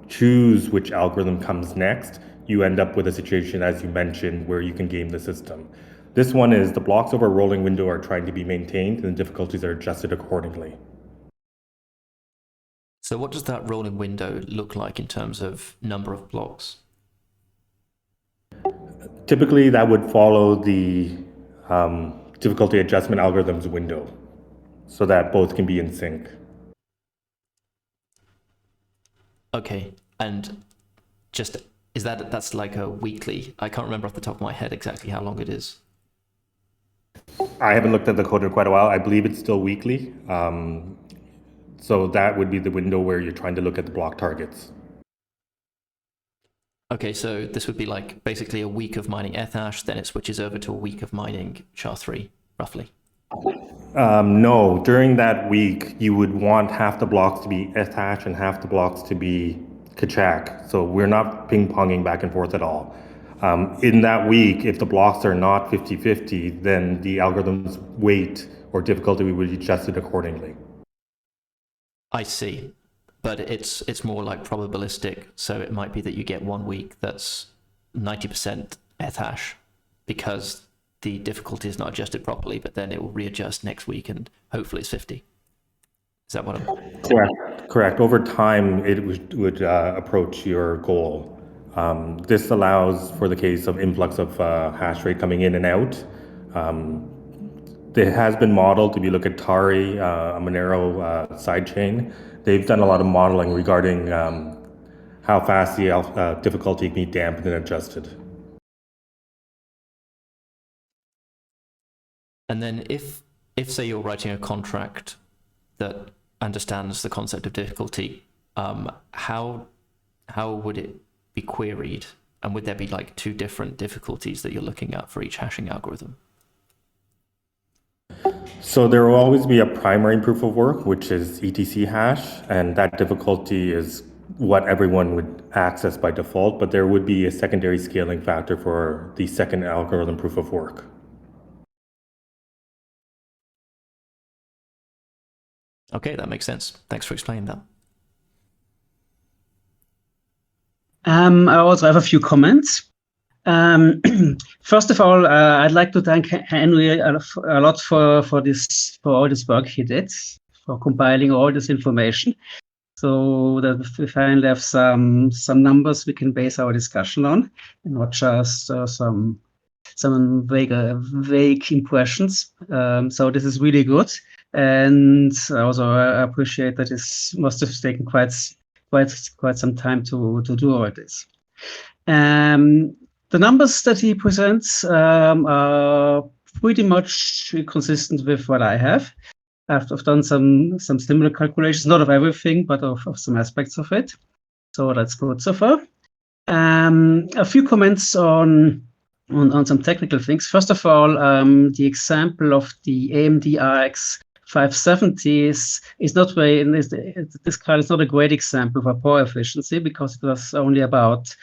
choose which algorithm comes next, you end up with a situation, as you mentioned, where you can game the system. This one is the blocks over a rolling window are trying to be maintained and the difficulties are adjusted accordingly. So what does that rolling window look like in terms of number of blocks? Typically, that would follow the difficulty adjustment algorithms window so that both can be in sync. Okay, and just that's like a weekly? I can't remember off the top of my head exactly how long it is. I haven't looked at the code in quite a while. I believe it's still weekly. So that would be the window where you're trying to look at the block targets. Okay, so this would be like basically a week of mining Ethash, then it switches over to a week of mining SHA3, roughly. No, during that week, you would want half the blocks to be SHA and half the blocks to be Kachak. So we're not ping-ponging back and forth at all. In that week, if the blocks are not 50-50, then the algorithm's weight or difficulty would be adjusted accordingly. I see. But it's more like probabilistic. So it might be that you get 1 week that's 90% Ethash because the difficulty is not adjusted properly, but then it will readjust next week and hopefully it's 50. Is that what I'm... Correct. Over time, it would approach your goal. This allows for the case of influx of hash rate coming in and out. It has been modeled, if you look at Tari, a Monero sidechain, they've done a lot of modeling regarding how fast the difficulty can be dampened and adjusted. And then if say you're writing a contract that understands the concept of difficulty, how would it be queried? And would there be like 2 different difficulties that you're looking at for each hashing algorithm? So there will always be a primary proof of work, which is ETC hash, and that difficulty is what everyone would access by default, but there would be a secondary scaling factor for the second algorithm proof of work. Okay, that makes sense. Thanks for explaining that. I also have a few comments. First of all, I'd like to thank Henry a lot for all this work he did, for compiling all this information, so that we finally have some numbers we can base our discussion on, and not just some vague impressions. So this is really good, and also I appreciate that this must have taken quite some time to do all this. The numbers that he presents are pretty much consistent with what I have. I've done some similar calculations, not of everything, but of some aspects of it. So that's good so far. A few comments on some technical things. First of all, the example of the AMD RX 570 is not very. This card is not a great example for power efficiency because it was only about.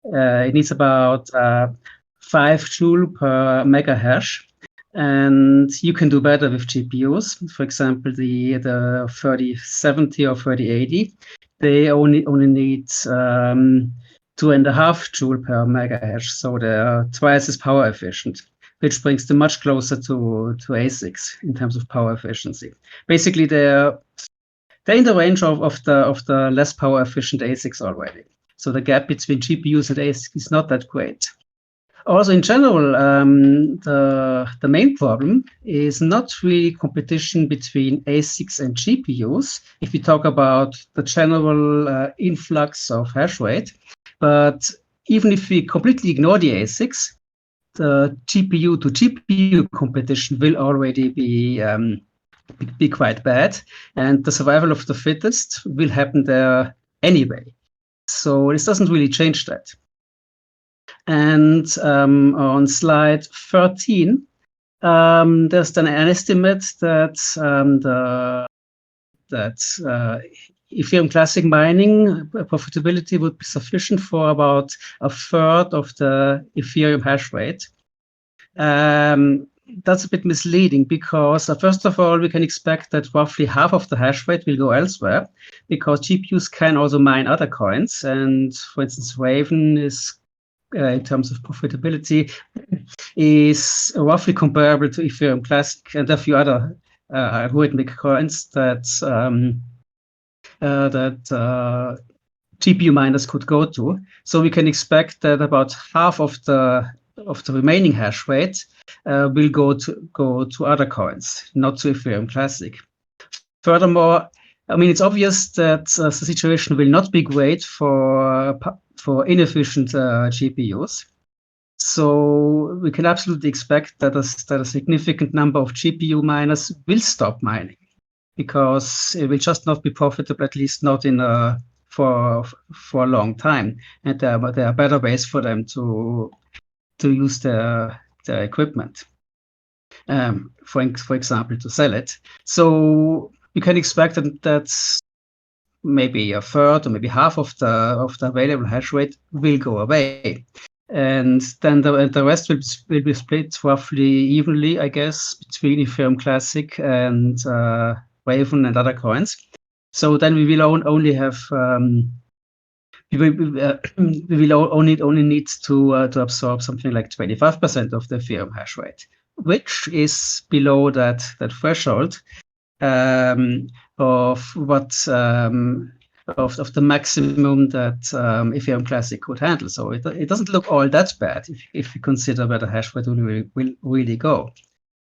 It needs about 5 joule per mega hash, and you can do better with GPUs. For example, the 3070 or 3080, they only need 2.5 joule per mega hash, so they're twice as power efficient, which brings them much closer to Asics in terms of power efficiency. Basically, they're in the range of the less power efficient Asics already. So the gap between GPUs and ASICs is not that great. Also, in general, the main problem is not really competition between ASICs and GPUs, if we talk about the general influx of hash rate. But even if we completely ignore the ASICs, the GPU to GPU competition will already be quite bad, and the survival of the fittest will happen there anyway. So this doesn't really change that. And on slide 13, there's then an estimate that Ethereum Classic mining profitability would be sufficient for about 1/3 of the Ethereum hash rate. That's a bit misleading because first of all, we can expect that roughly half of the hash rate will go elsewhere because GPUs can also mine other coins. And for instance, Raven is, in terms of profitability, is roughly comparable to Ethereum Classic and a few other algorithmic coins that GPU miners could go to. So we can expect that about half of the remaining hash rate will go to other coins, not to Ethereum Classic. Furthermore, I mean, it's obvious that the situation will not be great for inefficient GPUs. So we can absolutely expect that a significant number of GPU miners will stop mining because it will just not be profitable, at least not for a long time. And there are better ways for them to use their equipment. for example, to sell it. So you can expect that maybe a third or maybe half of the available hash rate will go away. And then the rest will be split roughly evenly, I guess, between Ethereum Classic and Raven and other coins. So then we will only have we will only need to absorb something like 25% of the Ethereum hash rate, which is below that threshold of what of the maximum that Ethereum Classic could handle. So it doesn't look all that bad if you consider where the hash rate will really go.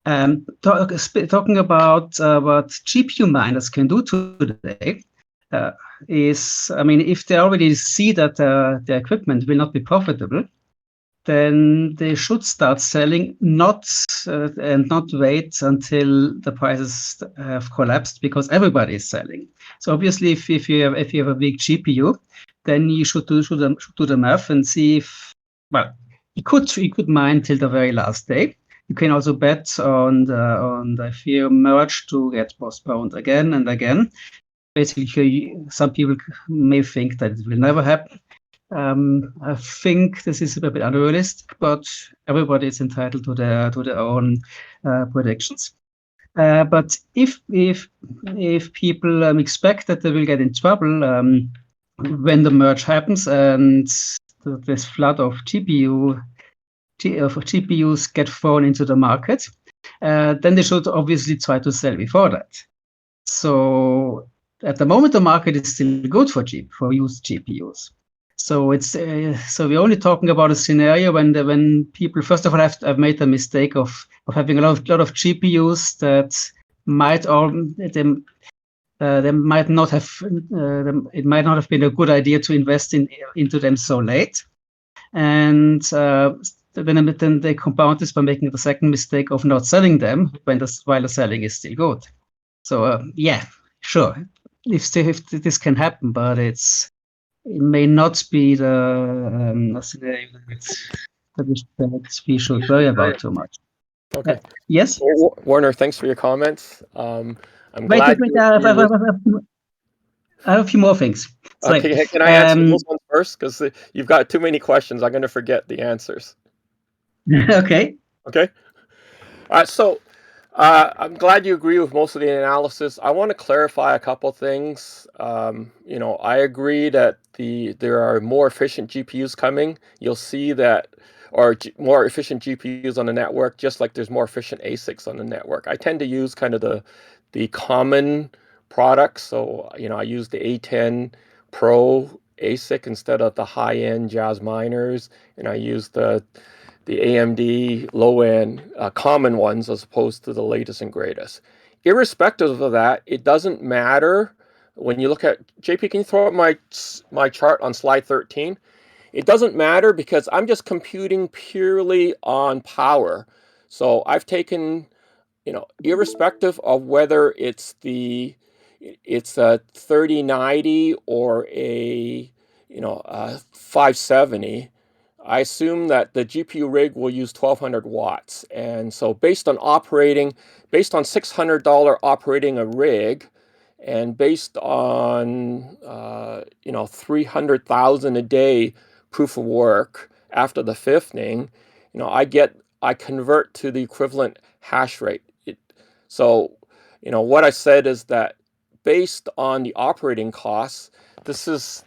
Talking about what GPU miners can do today is, I mean, if they already see that their equipment will not be profitable, then they should start selling, and not wait until the prices have collapsed, because everybody is selling. So obviously, if you have a big GPU, then you should do the math and see if, well, you could mine till the very last day. You can also bet on the Ethereum merge to get postponed again and again. Basically, some people may think that it will never happen. I think this is a bit unrealistic, but everybody is entitled to their own predictions. But if people expect that they will get in trouble when the merge happens and this flood of GPUs get thrown into the market, then they should obviously try to sell before that. So at the moment, the market is still good for used GPUs. So it's so we're only talking about a scenario when people first of all have made the mistake of having a lot of GPUs that they might not have it might not have been a good idea to invest into them so late, and then they compound this by making the second mistake of not selling them while the selling is still good. So yeah, sure, if this can happen, but it may not be the scenario that we should worry about too much. Okay. Yes? Well, Warner, thanks for your comments. I'm Wait, glad. I have a few more things. Sorry. Okay, can I answer those ones first? Because you've got too many questions. I'm going to forget the answers. Okay. Okay. All right. So I'm glad you agree with most of the analysis. I want to clarify a couple things. I agree that there are more efficient GPUs coming. You'll see that, or more efficient GPUs on the network, just like there's more efficient ASICs on the network. I tend to use kind of the common products. So, I use the A10 Pro ASIC instead of the high-end Jazz miners, and I use the AMD low-end common ones as opposed to the latest and greatest. Irrespective of that, it doesn't matter when you look at, JP, can you throw up my chart on slide 13? It doesn't matter because I'm just computing purely on power. So I've taken, irrespective of whether it's a 3090 or a 570, I assume that the GPU rig will use 1200 watts. And so based on $600 operating a rig, and based on 300,000 a day proof of work after the fifthing, I convert to the equivalent hash rate. So what I said is that based on the operating costs, this is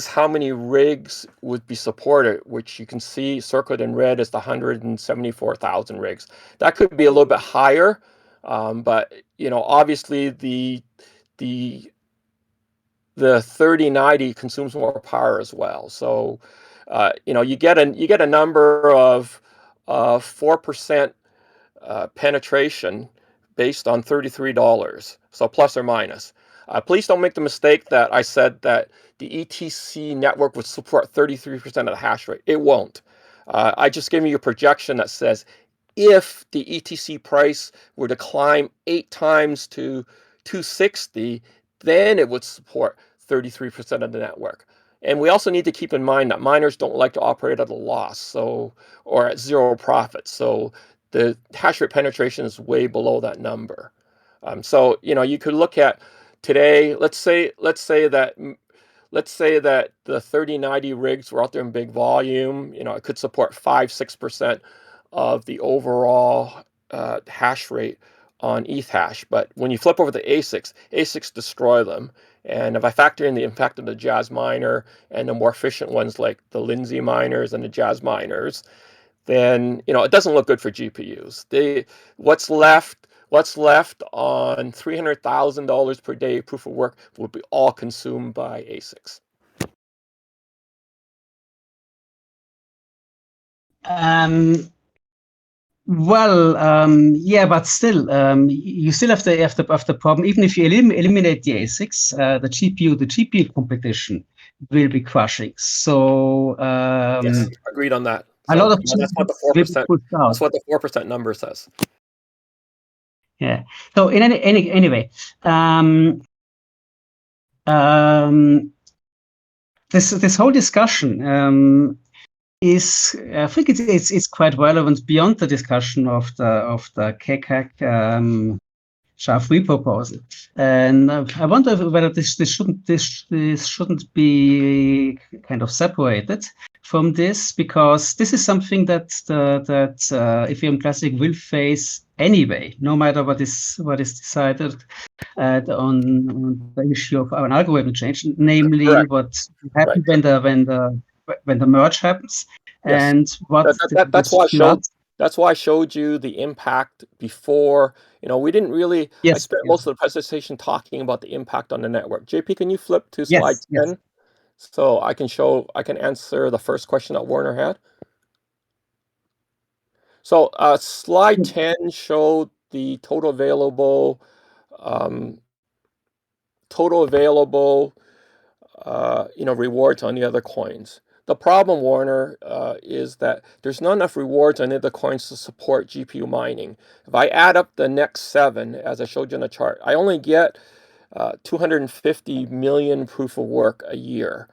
how many rigs would be supported, which you can see circled in red as the 174,000 rigs. That could be a little bit higher, but obviously the 3090 consumes more power as well. So you get a number of 4% penetration based on $33. So plus or minus. Please don't make the mistake that I said that the ETC network would support 33% of the hash rate. It won't. I just gave you a projection that says if the ETC price were to climb 8 times to 260, then it would support 33% of the network. And we also need to keep in mind that miners don't like to operate at a loss, or at zero profit. So the hash rate penetration is way below that number. So you could look at today. Let's say that the 3090 rigs were out there in big volume. It could support 5-6% of the overall hash rate on ETH hash. But when you flip over to ASICs destroy them. And if I factor in the impact of the Jazz miner and the more efficient ones like the Lindsay miners and the Jazz miners, then it doesn't look good for GPUs. What's left on $300,000 per day proof of work will be all consumed by ASICs. Yeah, but still, you still have the problem. Even if you eliminate the ASICs, the GPU competition will be crushing. So yes, agreed on that. A lot of that's what the 4%. That's what the 4% number says. Yeah. So anyway, this whole discussion is, I think it's quite relevant beyond the discussion of the KCAC SHA3 proposal, and I wonder whether this shouldn't be kind of separated from this, because this is something that Ethereum Classic will face anyway, no matter what is decided on the issue of an algorithm change, namely Correct. what happens when the merge happens. Yes. And what that's why I showed you the impact before. We didn't really. Yes, I spent most of the presentation talking about the impact on the network. JP, can you flip to slide 10? Yes. So I can answer the first question that Warner had. So slide 10 showed the total available rewards on the other coins. The problem, Warner, is that there's not enough rewards on the other coins to support GPU mining. If I add up the next 7, as I showed you in the chart, I only get 250 million proof of work a year.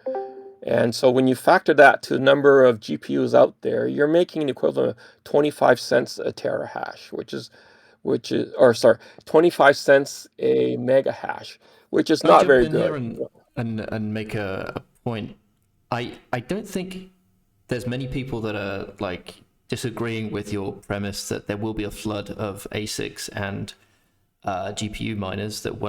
And so when you factor that to the number of GPUs out there, you're making an equivalent of 25 cents a terahash, which is 25 cents a mega hash, which is not very good. And make a point. I don't think there's many people that are like disagreeing with your premise that there will be a flood of ASICs and GPU miners that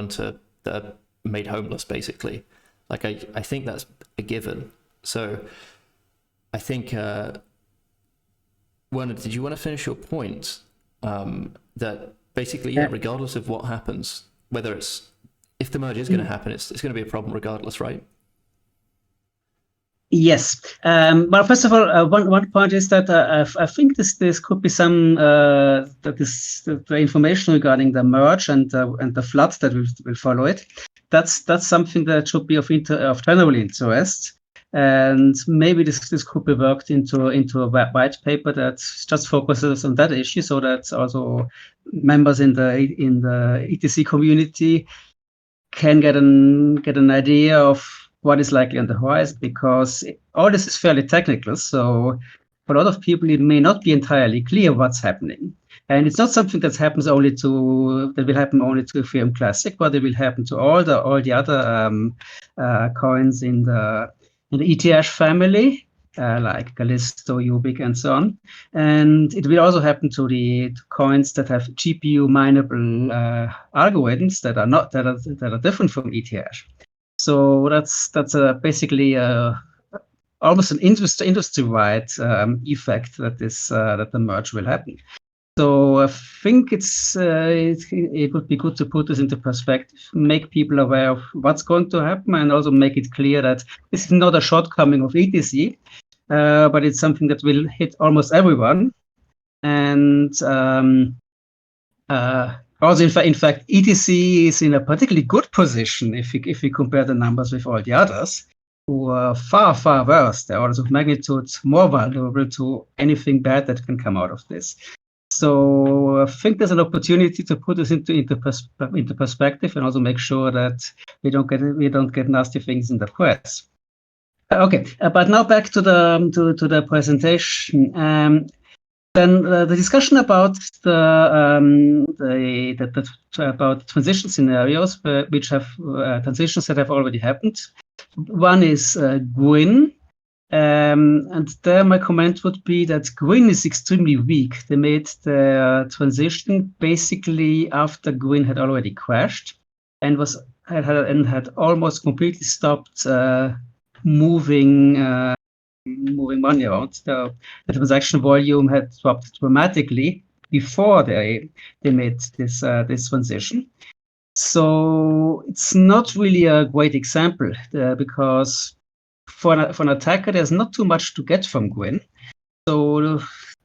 are made homeless, basically. Like I think that's a given. So I think Werner, did you want to finish your point? That basically, regardless of what happens, if the merge is going to happen, it's going to be a problem regardless, right? Yes. Well, first of all, one point is that I think this could be some the information regarding the merge and the flood that will follow it. That's something that should be of general interest, and maybe this could be worked into a white paper that just focuses on that issue, so that also members in the ETC community can get an idea of what is likely on the horizon, because all this is fairly technical. So for a lot of people, it may not be entirely clear what's happening. And it's not something that will happen only to Ethereum Classic, but it will happen to all the other coins in the ETH family, like Callisto, Ubik, and so on. And it will also happen to the coins that have GPU mineable algorithms that are different from ETH. So that's basically almost an industry-wide effect that the merge will happen. So I think it would be good to put this into perspective, make people aware of what's going to happen, and also make it clear that this is not a shortcoming of ETC, but it's something that will hit almost everyone. And also, in fact, ETC is in a particularly good position if we compare the numbers with all the others, who are far, far worse. They're orders of magnitude more vulnerable to anything bad that can come out of this. So I think there's an opportunity to put this into perspective, and also make sure that we don't get nasty things in the press. Okay, but now back to the presentation. Then the discussion about about transition scenarios, which have transitions that have already happened. One is Gwyn, and there my comment would be that Gwyn is extremely weak. They made the transition basically after Gwyn had already crashed and had almost completely stopped moving money around. The transaction volume had dropped dramatically before they made this transition. So it's not really a great example because for an attacker, there's not too much to get from Gwyn. So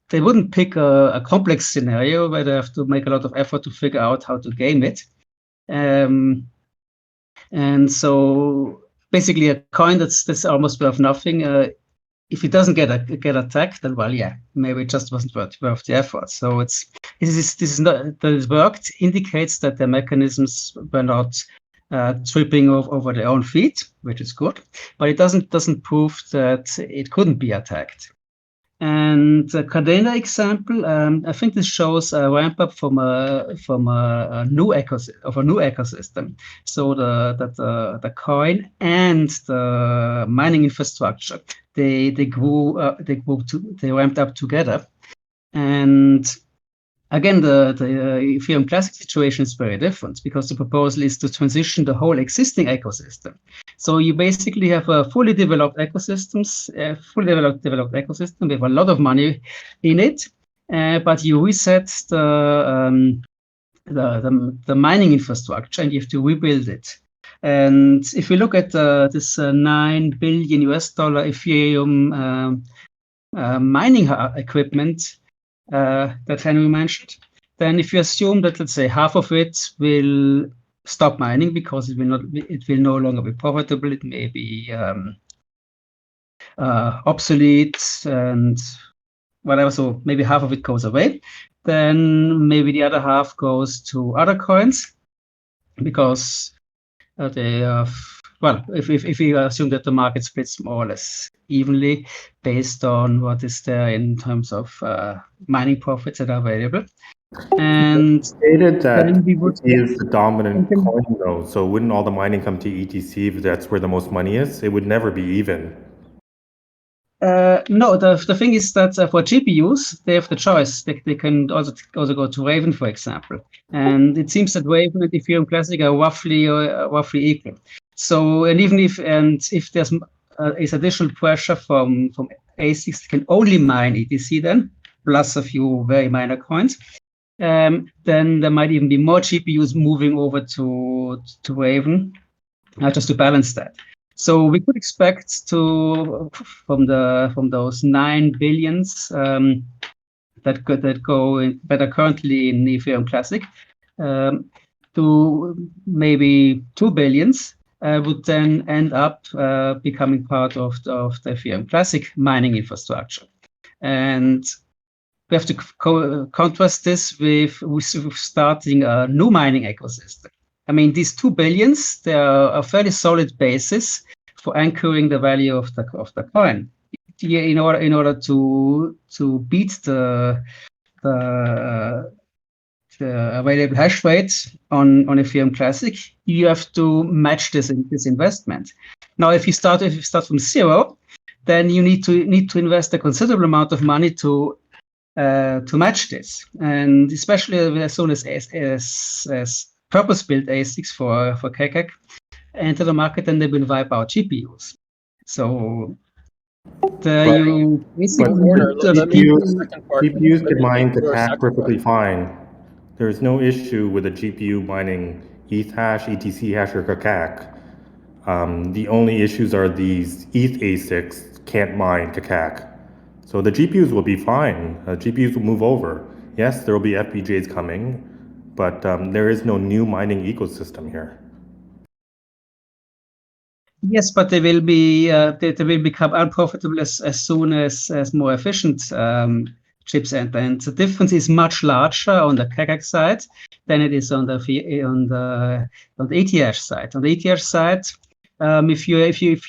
they wouldn't pick a complex scenario where they have to make a lot of effort to figure out how to game it. And so basically a coin that's almost worth nothing. If it doesn't get attacked, then well, yeah, maybe it just wasn't worth the effort. So this is not that it worked indicates that the mechanisms were not tripping over their own feet, which is good, but it doesn't prove that it couldn't be attacked. And the Cardano example, I think this shows a ramp up from a new ecosystem. So the coin and the mining infrastructure they ramped up together. And again, the Ethereum Classic situation is very different because the proposal is to transition the whole existing ecosystem. So you basically have a fully developed ecosystem with a lot of money in it, but you reset the mining infrastructure and you have to rebuild it. And if we look at this $9 billion Ethereum mining equipment that Henry mentioned, then if you assume that, let's say, half of it will stop mining because it will no longer be profitable, it may be obsolete and whatever, so maybe half of it goes away, then maybe the other half goes to other coins because they if you assume that the market splits more or less evenly based on what is there in terms of mining profits that are available. And stated that we would is the dominant coin though, so wouldn't all the mining come to ETC if that's where the most money is? It would never be even. No, the thing is that for GPUs, they have the choice. They can also go to Raven, for example. And it seems that Raven and Ethereum Classic are roughly equal. So, and even if there's is additional pressure from Asics, can only mine ETC then, plus a few very minor coins, then there might even be more GPUs moving over to Raven, just to balance that. So we could expect from those 9 billions that are currently in Ethereum Classic to maybe 2 billions would then end up becoming part of the Ethereum Classic mining infrastructure. And we have to contrast this with starting a new mining ecosystem. I mean, these 2 billions, they are a fairly solid basis for anchoring the value of the coin. In order to beat the available hash rate on Ethereum Classic, you have to match this investment. Now, if you start from zero, then you need to invest a considerable amount of money to match this, and especially as soon as purpose-built Asics for KKK enter the market, and they will wipe out GPUs. So you basically GPUs can mine KKK perfectly fine. There's no issue with a GPU mining ETH hash, ETC hash, or KKK. The only issues are these ETH Asics can't mine KKK. So the GPUs will be fine. GPUs will move over. Yes, there will be FPGAs coming, but there is no new mining ecosystem here. Yes, but they will become unprofitable as soon as more efficient chips enter. And the difference is much larger on the KKK side than it is on the ETH side. On the ETH side, if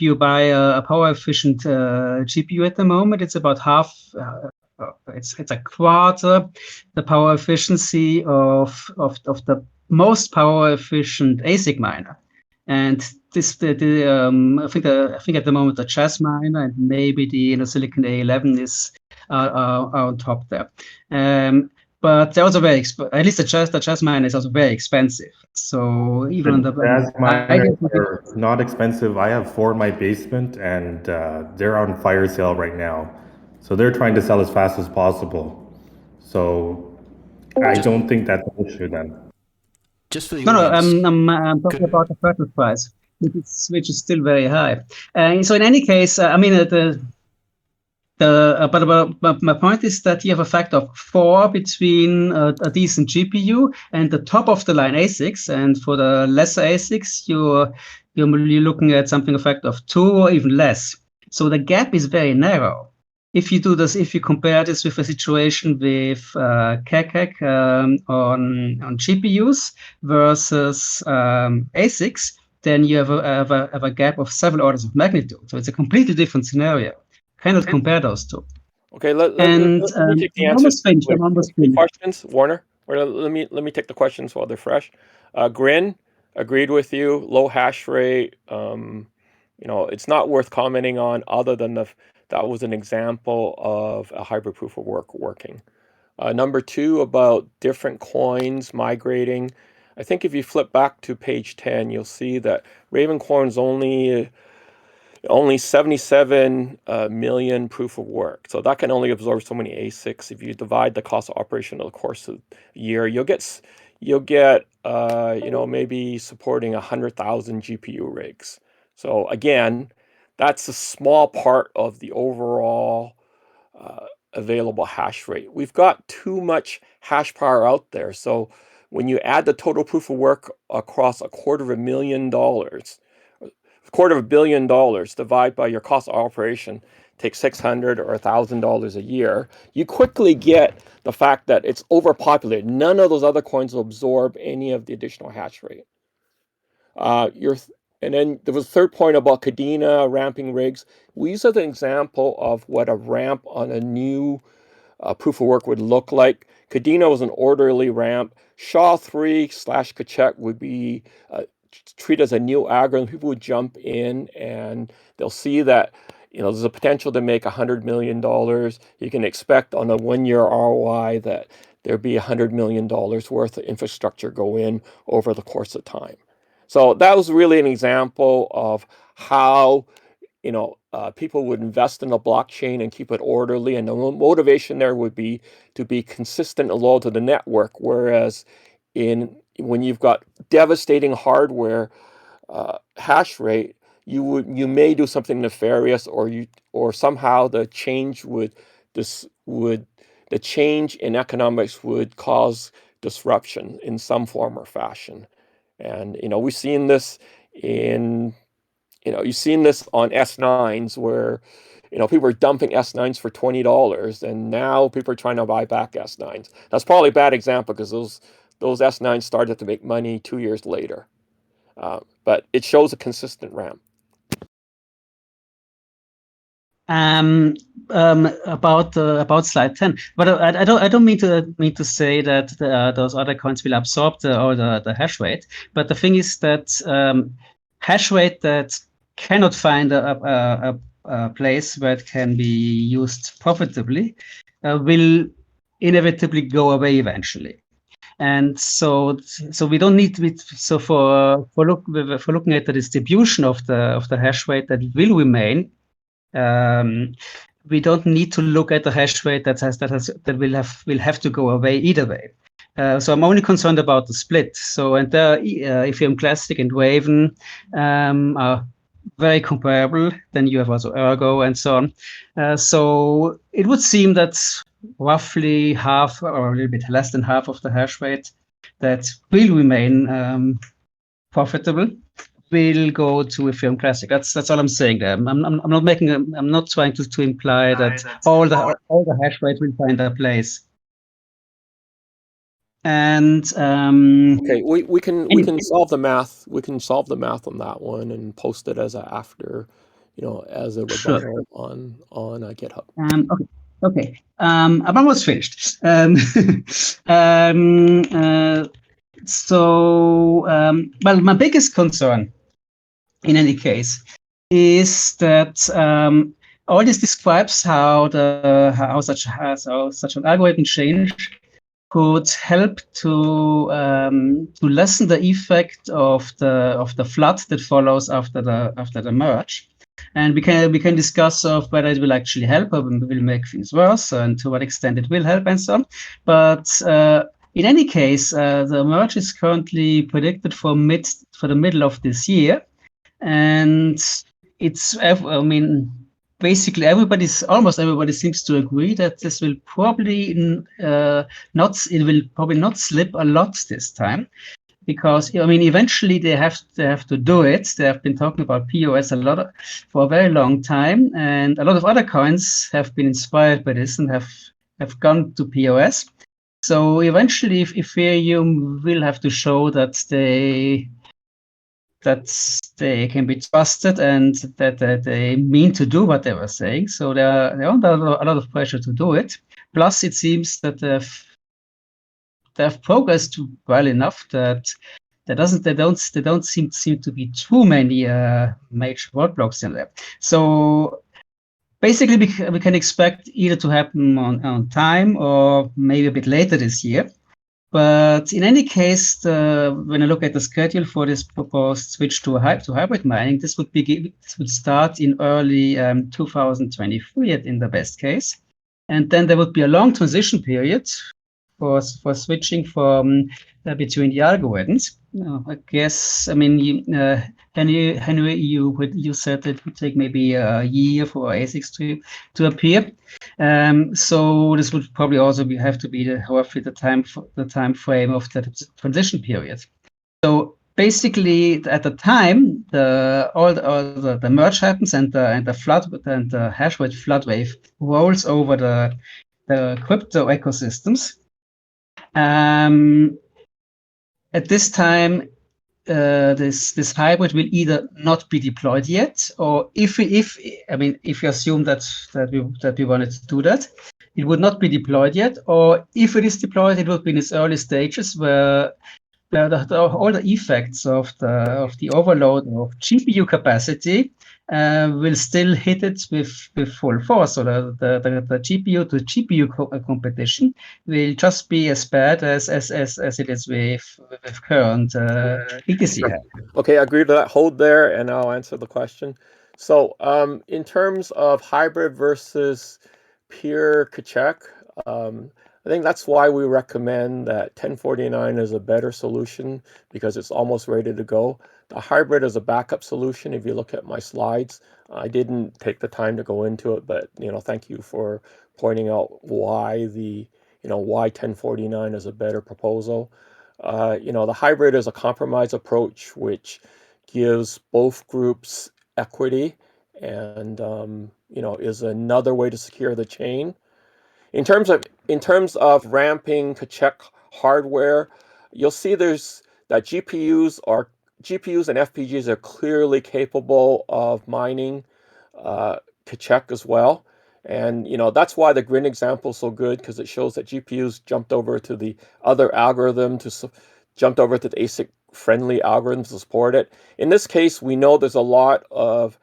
you buy a power efficient GPU at the moment, it's about half it's a quarter the power efficiency of the most power efficient ASIC miner. And this I think at the moment the Chess miner and maybe the Silicon A11 is are on top there. But they're also very at least the Chess miner is also very expensive. So even on the Chess miners are not expensive. I have 4 in my basement, and they're on fire sale right now. So they're trying to sell as fast as possible. So I don't think that's an issue then. Just for the no, audience. I'm talking about the purchase price, which is still very high. So in any case, I mean but my point is that you have a factor of 4 between a decent GPU and the top of the line ASICs, and for the lesser ASICs, you're looking at something a factor of 2 or even less. So the gap is very narrow. If you do this, if you compare this with a situation with KEK on GPUs versus ASICs, then you have a gap of several orders of magnitude. So it's a completely different scenario. Cannot compare those two. Okay, let me take the answers to the questions, Warner. Or let me take the questions while they're fresh. Grin agreed with you. Low hash rate. It's not worth commenting on, other than that was an example of a hybrid proof of work working. Number 2, about different coins migrating. I think if you flip back to page 10, you'll see that Ravencoin's only 77 million proof of work. So that can only absorb so many ASICs. If you divide the cost of operation over the course of a year, you'll get maybe supporting 100,000 GPU rigs. So again, that's a small part of the overall available hash rate. We've got too much hash power out there. So when you add the total proof of work across $250,000, $250 million, divide by your cost of operation, take $600 or $1,000 a year, you quickly get the fact that it's overpopulated. None of those other coins will absorb any of the additional hash rate. And then there was a third point about Kadena ramping rigs. We use as an example of what a ramp on a new proof of work would look like. Kadena was an orderly ramp. SHA3 / Kachek would be treated as a new algorithm. People would jump in and they'll see that there's a potential to make $100 million. You can expect on a 1-year ROI that there'd be $100 million worth of infrastructure go in over the course of time. So that was really an example of how people would invest in the blockchain and keep it orderly, and the motivation there would be to be consistent and loyal to the network. Whereas when you've got devastating hardware hash rate, you may do something nefarious, or somehow the change the change in economics would cause disruption in some form or fashion. And we've seen this you've seen this on S9s where people are dumping S9s for $20, and now people are trying to buy back S9s. That's probably a bad example because those S9s started to make money 2 years later. But it shows a consistent ramp. About slide 10, but I don't mean to say that those other coins will absorb the hash rate. But the thing is that hash rate that cannot find a place where it can be used profitably will inevitably go away eventually. And so we don't need to for looking at the distribution of the hash rate that will remain. We don't need to look at the hash rate that will have to go away either way. So I'm only concerned about the split. So and Ethereum Classic and Raven are very comparable. Then you have also Ergo and so on. So it would seem that roughly half, or a little bit less than half, of the hash rate that will remain profitable will go to Ethereum Classic. That's all I'm saying there. I'm not trying to imply that all the hash rate will find their place. And okay, we can solve the math. We can solve the math on that one and post it as a rebuttal on GitHub. Okay. Okay, I'm almost finished. Well, my biggest concern, in any case, is that all this describes how such an algorithm change could help to lessen the effect of the flood that follows after the merge. And we can discuss of whether it will actually help or will make things worse, and to what extent it will help, and so on. But in any case, the merge is currently predicted for the middle of this year, and basically almost everybody seems to agree that this will probably not slip a lot this time. Because eventually they have to do it. They have been talking about POS for a very long time, and a lot of other coins have been inspired by this and have gone to POS. So eventually, if Ethereum will have to show that they can be trusted and that they mean to do what they were saying. So they're under a lot of pressure to do it. Plus, it seems that they've progressed well enough that they don't seem to be too many major roadblocks in there. So basically, we can expect either to happen on time or maybe a bit later this year. But in any case, when I look at the schedule for this proposed switch to hybrid mining, this would start in early 2023 in the best case, and then there would be a long transition period for switching from between the algorithms. I guess, Henry, you said that it would take maybe a year for Asics to appear. So this would probably also have to be roughly the time frame of the transition period. So basically, at the time, all the merge happens and the hash rate flood wave rolls over the crypto ecosystems. At this time, this hybrid will either not be deployed yet, or if you assume that we wanted to do that, it would not be deployed yet, or if it is deployed, it will be in its early stages where all the effects of the overload of GPU capacity will still hit it with full force. So the GPU to GPU competition will just be as bad as it is with current BTC. Okay, I agree to that. Hold there, and I'll answer the question. So, in terms of hybrid versus pure Kachek, I think that's why we recommend that 1049 is a better solution, because it's almost ready to go. The hybrid is a backup solution. If you look at my slides, I didn't take the time to go into it, but thank you for pointing out why why 1049 is a better proposal. The hybrid is a compromise approach which gives both groups equity and is another way to secure the chain. In terms of ramping Kachek hardware, you'll see that GPUs and FPGAs are clearly capable of mining Kachek as well. And that's why the Grin example is so good, because it shows that GPUs jumped over to the other algorithm, jumped over to the ASIC friendly algorithms to support it. In this case, we know there's a lot of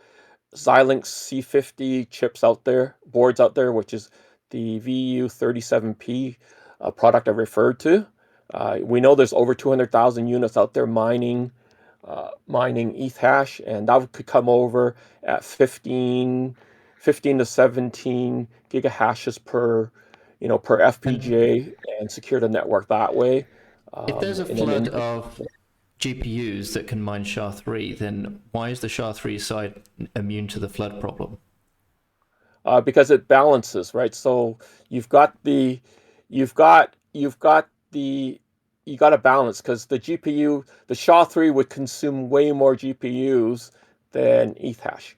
Xilinx C50 chips out there, boards out there, which is the VU37P product I referred to. We know there's over 200,000 units out there mining ETH hash, and that could come over at 15 to 17 gigahashes per FPGA and secure the network that way. If there's a flood of GPUs that can mine SHA3, then why is the SHA3 side immune to the flood problem? Because it balances, right? So you got a balance, because the SHA3 would consume way more GPUs than ETH hash.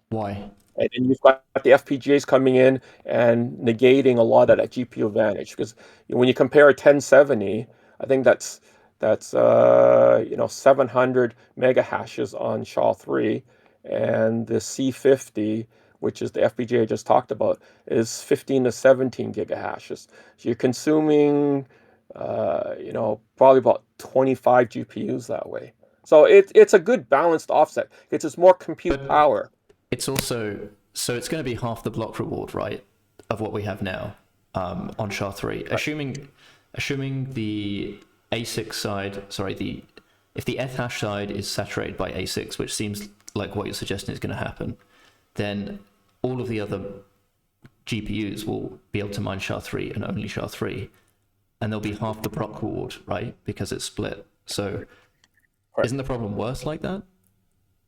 Why? And then you've got the FPGAs coming in and negating a lot of that GPU advantage, because when you compare a 1070, I think that's 700 mega hashes on SHA3, and the C50 which is the FPGA I just talked about, is 15 to 17 gigahashes. So you're consuming, probably about 25 GPUs that way. So it's a good balanced offset. It's just more compute power. It's also, so it's going to be half the block reward, right, of what we have now on SHA3. Right. Assuming the Asics side, if the Ethash side is saturated by Asics, which seems like what you're suggesting is going to happen, then all of the other GPUs will be able to mine SHA3 and only SHA3, and there'll be half the block reward, right, because it's split. So isn't the problem worse like that?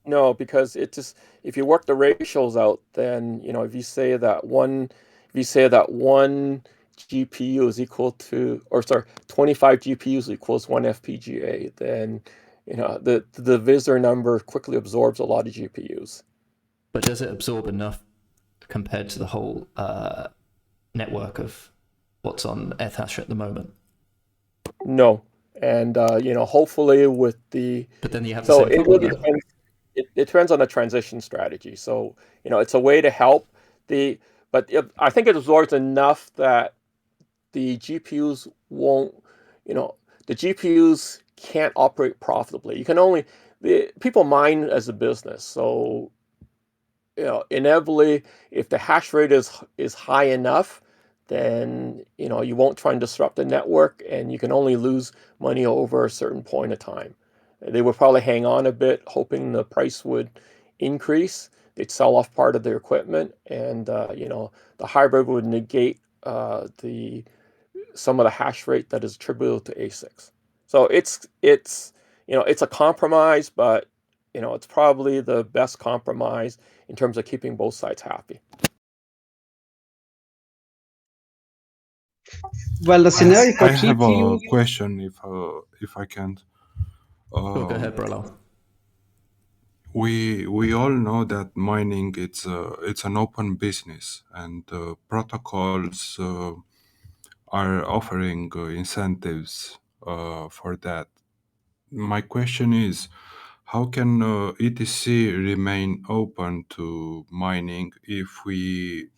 No, because it just, if you work the ratios out, then if you say that one GPU is equal to, 25 GPUs equals one FPGA, then the visitor number quickly absorbs a lot of GPUs. But does it absorb enough compared to the whole network of what's on Ethash at the moment? No, and hopefully with the. But then you have so the same it really depends. It depends on the transition strategy. So it's a way to help I think it absorbs enough that the GPUs won't. The GPUs can't operate profitably. You can only people mine as a business, so inevitably, if the hash rate is high enough, then you won't try and disrupt the network, and you can only lose money over a certain point of time. They would probably hang on a bit, hoping the price would increase. They'd sell off part of their equipment, and the hybrid would negate some of the hash rate that is attributable to Asics. So it's a compromise, but it's probably the best compromise in terms of keeping both sides happy. Well, the scenario for I have GPU. a question, if I can. Go ahead, Brolo. We all know that mining it's an open business, and protocols are offering incentives for that. My question is, how can ETC remain open to mining if we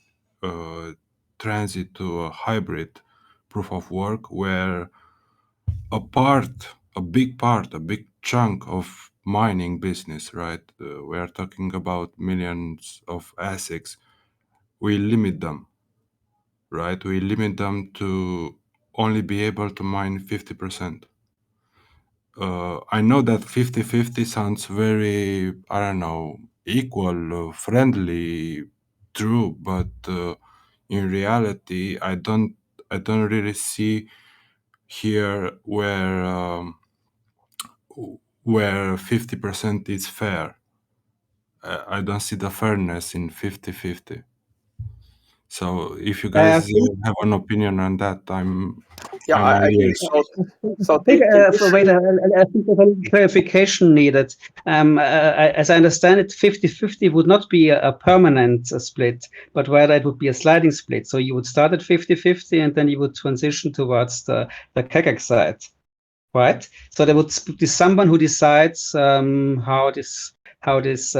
transit to a hybrid proof of work where a big chunk of mining business, right? We are talking about millions of ASICs. We limit them, right? We limit them to only be able to mine 50%. I know that 50-50 sounds very, I don't know, equal, friendly, true, but in reality, I don't really see here where 50% is fair. I don't see the fairness in 50-50. So if you guys have an opinion on that, I'm I ears. So I think there's a clarification needed. As I understand it, 50-50 would not be a permanent split, but rather it would be a sliding split. So you would start at 50-50 and then you would transition towards the KEGAC side, right? So there would be someone who decides how this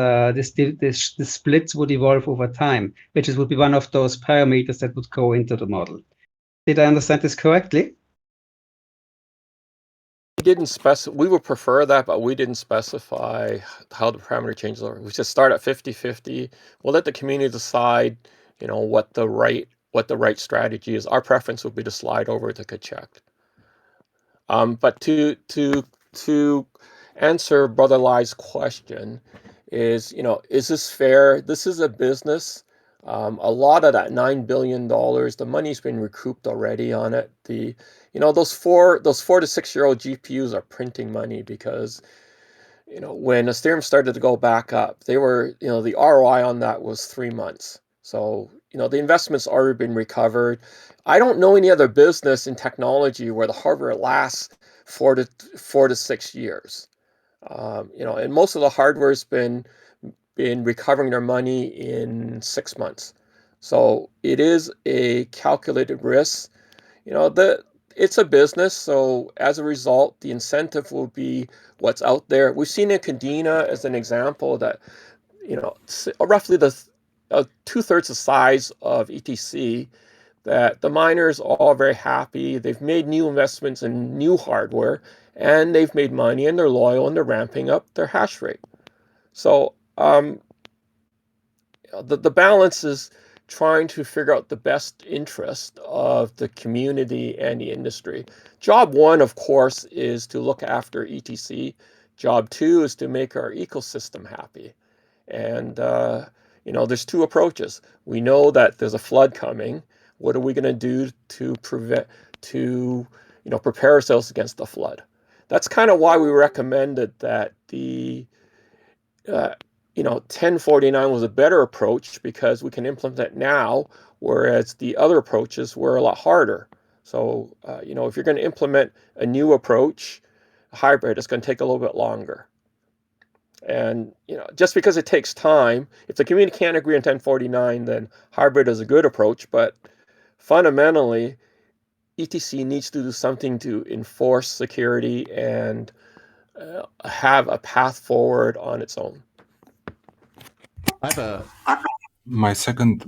splits would evolve over time, which would be one of those parameters that would go into the model. Did I understand this correctly? We didn't specify. We would prefer that, but we didn't specify how the parameter changes are. We just start at 50-50. We'll let the community decide, what the right strategy is. Our preference would be to slide over to checked. But to answer Brother Lai's question, is this fair? This is a business. A lot of that $9 billion, the money's been recouped already on it. Those 4 to 6 year old GPUs are printing money because when Ethereum started to go back up, they were the ROI on that was 3 months. So the investment's already been recovered. I don't know any other business in technology where the hardware lasts 4 to 6 years. And most of the hardware's been recovering their money in 6 months. So it is a calculated risk. It's a business, so as a result, the incentive will be what's out there. We've seen in Kadena as an example that roughly the 2/3 the size of ETC, that the miners are all very happy. They've made new investments in new hardware, and they've made money, and they're loyal, and they're ramping up their hash rate. So the balance is trying to figure out the best interest of the community and the industry. Job one, of course, is to look after ETC. Job two is to make our ecosystem happy. And, there's two approaches. We know that there's a flood coming. What are we going to do to prepare ourselves against the flood? That's kind of why we recommended that the 1049 was a better approach, because we can implement it now, whereas the other approaches were a lot harder. So, if you're going to implement a new approach, a hybrid, it's going to take a little bit longer. And, just because it takes time, if the community can't agree on 1049, then hybrid is a good approach. But fundamentally, ETC needs to do something to enforce security and have a path forward on its own. I have My second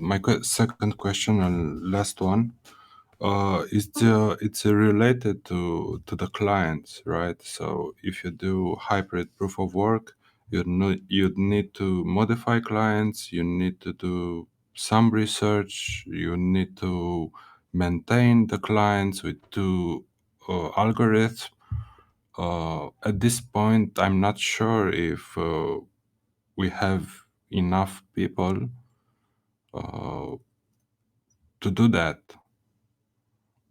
question and last one it's related to the clients, right? So if you do hybrid proof of work, you'd need to modify clients, you need to do some research, you need to maintain the clients with two algorithms. At this point, I'm not sure if we have enough people to do that,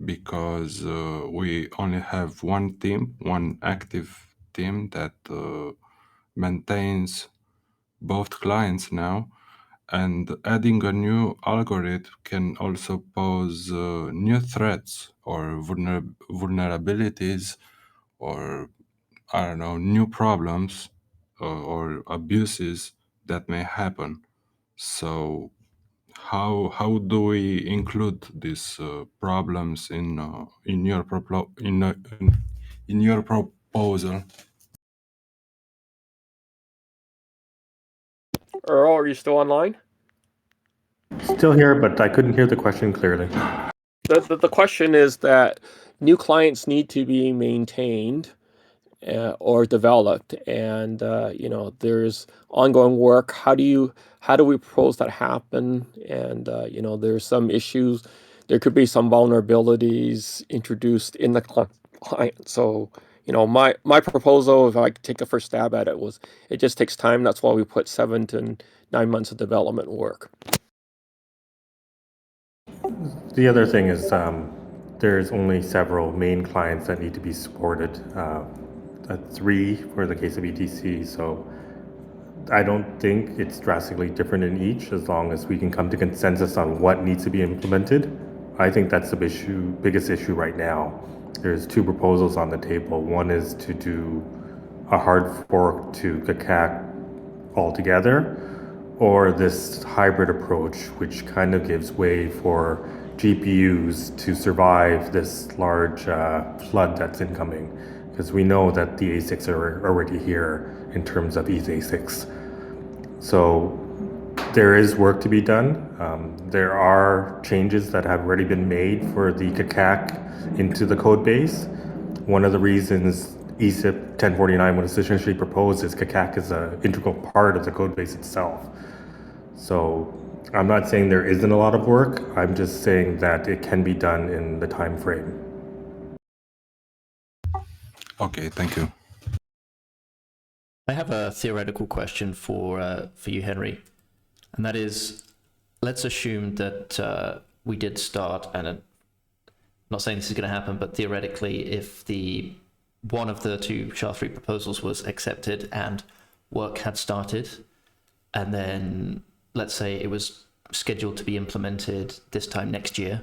because we only have one active team that maintains both clients now, and adding a new algorithm can also pose new threats or vulnerabilities, or I don't know, new problems or abuses that may happen. So how do we include these problems in your proposal? Earl, are you still online? Still here, but I couldn't hear the question clearly. The question is that new clients need to be maintained or developed, and there's ongoing work. How do we propose that happen? And there's some issues. There could be some vulnerabilities introduced in the client. So my proposal, if I could take a first stab at it, was it just takes time. That's why we put 7 to 9 months of development work. The other thing is there's only several main clients that need to be supported. 3 for the case of ETC, so I don't think it's drastically different in each, as long as we can come to consensus on what needs to be implemented. I think that's the biggest issue right now. There's 2 proposals on the table. One is to do a hard fork to KAKAK altogether, or this hybrid approach, which kind of gives way for GPUs to survive this large flood that's incoming, because we know that the Asics are already here in terms of these Asics. So there is work to be done. There are changes that have already been made for the KAKAK into the code base. One of the reasons ESIP 1049 was essentially proposed is KAKAK is an integral part of the code base itself. So I'm not saying there isn't a lot of work. I'm just saying that it can be done in the time frame. Okay, thank you. I have a theoretical question for you, Henry, and that is, let's assume that we did start, and I'm not saying this is going to happen, but theoretically, if one of the 2 SHA3 proposals was accepted and work had started, and then let's say it was scheduled to be implemented this time next year,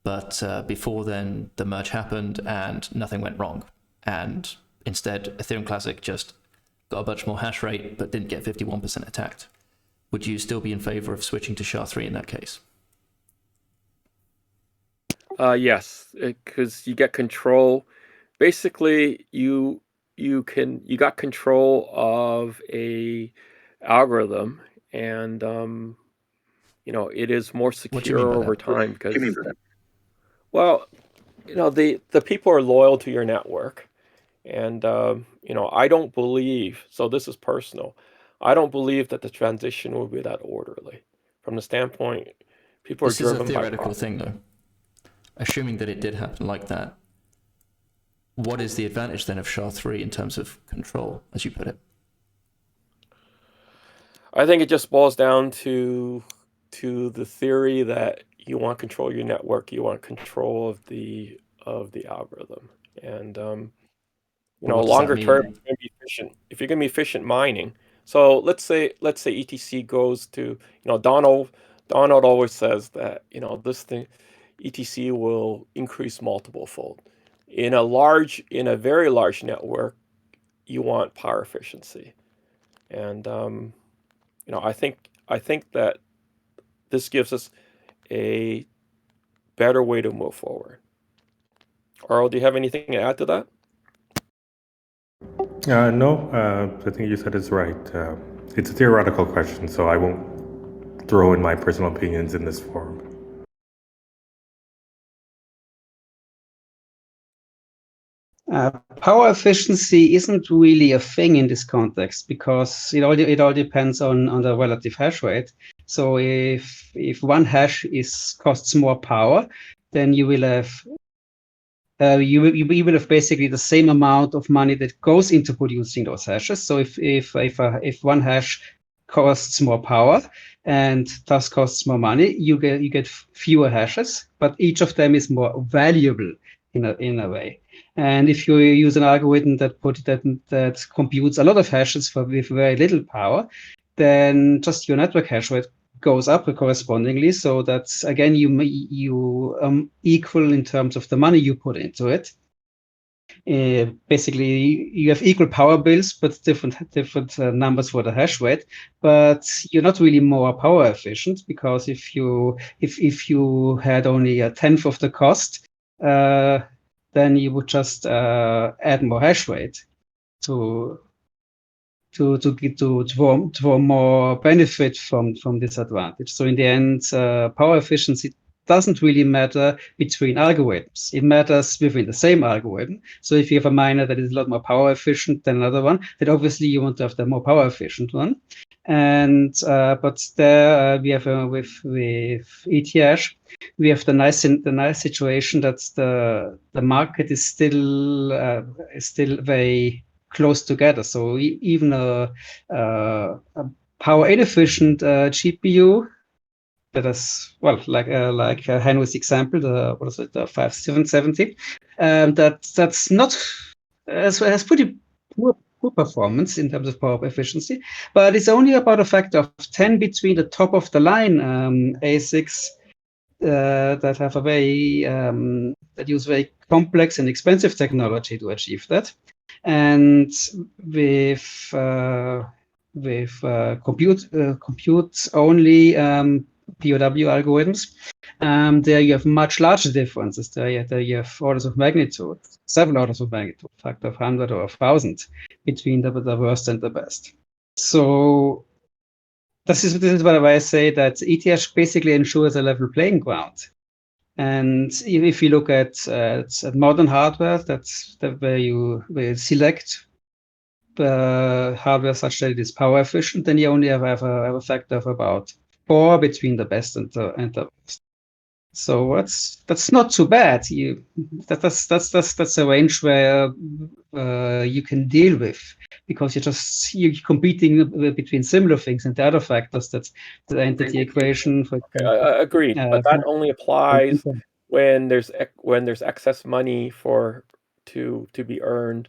but before then the merge happened and nothing went wrong, and instead Ethereum Classic just got a bunch more hash rate but didn't get 51% attacked. Would you still be in favor of switching to SHA3 in that case? Yes, because you get control. Basically, you got control of a algorithm, and it is more What do you mean secure by over that? time because, well, the people are loyal to your network. And, I don't believe, so this is personal, I don't believe that the transition will be that orderly. From the standpoint, people are This is a driven by theoretical profit. thing, though. Assuming that it did happen like that, what is the advantage then of SHA3 in terms of control, as you put it? I think it just boils down to the theory that you want control of your network, you want control of the algorithm, and What does that longer term, mean? it's going to be efficient. If you're going to be efficient mining, so let's say ETC goes to, Donald always says that this thing, ETC will increase multiple fold. In a very large network, you want power efficiency, and I think that this gives us a better way to move forward. Earl, do you have anything to add to that? No, I think you said it's right. It's a theoretical question, so I won't throw in my personal opinions in this forum. Power efficiency isn't really a thing in this context because it all depends on the relative hash rate. So if one hash costs more power, then you will have you will have basically the same amount of money that goes into producing those hashes. So if one hash costs more power and thus costs more money, you get fewer hashes, but each of them is more valuable in a way. And if you use an algorithm that computes a lot of hashes with very little power, then just your network hash rate goes up correspondingly. So that's again you equal in terms of the money you put into it. Basically, you have equal power bills, but different numbers for the hash rate. But you're not really more power efficient because if you had only a tenth of the cost, then you would just add more hash rate to draw more benefit from this advantage. So in the end, power efficiency doesn't really matter between algorithms. It matters within the same algorithm. So if you have a miner that is a lot more power efficient than another one, then obviously you want to have the more power efficient one. And but there we have with ETH, we have the nice situation that the market is still very close together. So even a power inefficient GPU that is like Henry's example, the 5770, that's not has pretty poor performance in terms of power efficiency, but it's only about a factor of 10 between the top of the line Asics that have a that use very complex and expensive technology to achieve that. And with compute only PoW algorithms, there you have much larger differences. There you have orders of magnitude, several orders of magnitude, factor of 100 or 1,000 between the worst and the best. So this is why I say that ETH basically ensures a level playing ground. And if you look at modern hardware, that's where you select hardware such that it is power efficient, then you only have a factor of about 4 between the best and the worst. So that's not too bad. That's a range where you can deal with because you're competing between similar things and the other factors that enter the equation. For Agreed, but that only applies when there's excess money to be earned,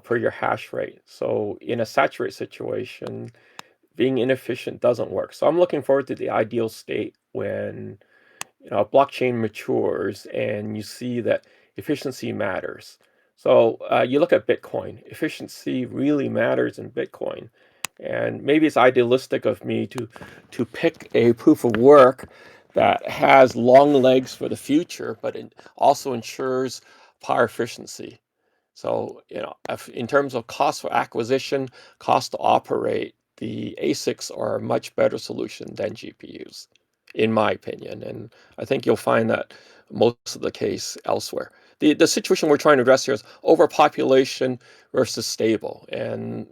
per your hash rate. So in a saturated situation, being inefficient doesn't work. So I'm looking forward to the ideal state when a blockchain matures and you see that efficiency matters. So you look at Bitcoin. Efficiency really matters in Bitcoin. And maybe it's idealistic of me to pick a proof of work that has long legs for the future, but it also ensures power efficiency. So, in terms of cost for acquisition, cost to operate, the ASICs are a much better solution than GPUs. in my opinion. And I think you'll find that most of the case elsewhere. The situation we're trying to address here is overpopulation versus stable. And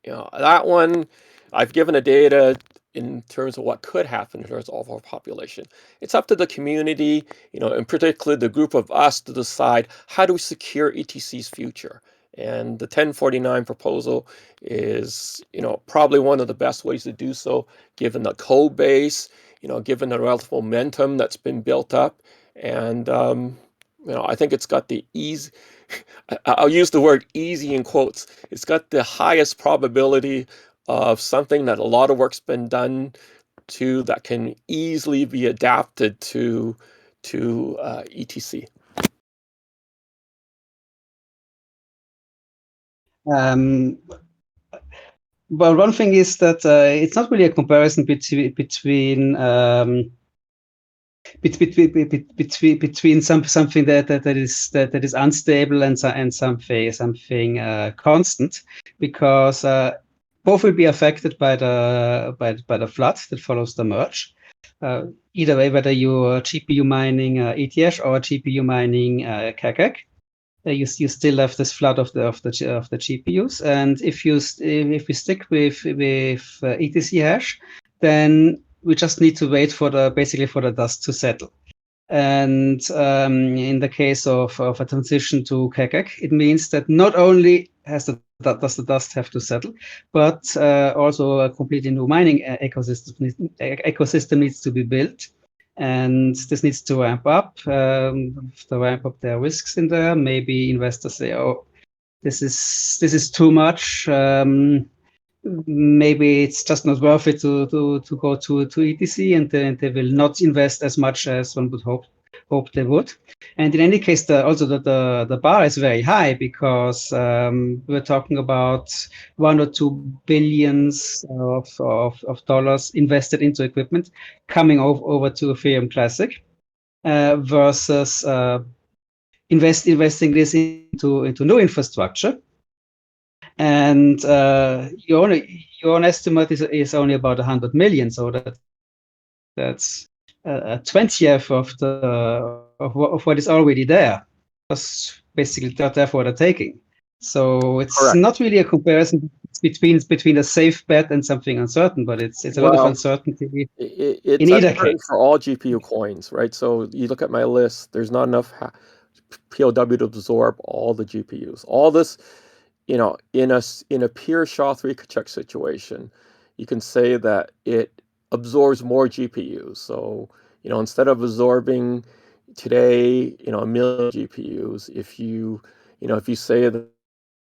that one, I've given a data in terms of what could happen in terms of overpopulation. It's up to the community, in particular the group of us, to decide how do we secure ETC's future. And the 1049 proposal is, probably one of the best ways to do so, given the code base, given the relative momentum that's been built up. And, I think it's got the ease. I'll use the word easy in quotes. It's got the highest probability of something that a lot of work's been done to that can easily be adapted to ETC. Well, one thing is that it's not really a comparison between something that is unstable and something constant, because both will be affected by the flood that follows the merge. Either way, whether you're GPU mining ETH or GPU mining KEKEK, you still have this flood of the GPUs. And if we stick with ETC hash, then we just need to wait basically for the dust to settle. And in the case of a transition to KEKEK, it means that not only does the dust have to settle, but also a completely new mining ecosystem needs to be built. And this needs to ramp up. To ramp up, there are risks in there. Maybe investors say, "Oh, this is too much. Maybe it's just not worth it to go to ETC," and then they will not invest as much as one would hope they would. And in any case, the bar is very high, because we're talking about $1 or $2 billion of dollars invested into equipment coming over to Ethereum Classic, versus investing this into new infrastructure. And your own estimate is only about 100 million, so that's a 20th of what is already there. That's basically there for the taking. So it's Correct. Not really a comparison between a safe bet and something uncertain, but it's a lot of uncertainty It's in either uncertain case. for all GPU coins, right? So you look at my list, there's not enough PoW to absorb all the GPUs. All this, in a pure SHA3 check situation, you can say that it absorbs more GPUs. So, instead of absorbing today, 1 million GPUs, if you say that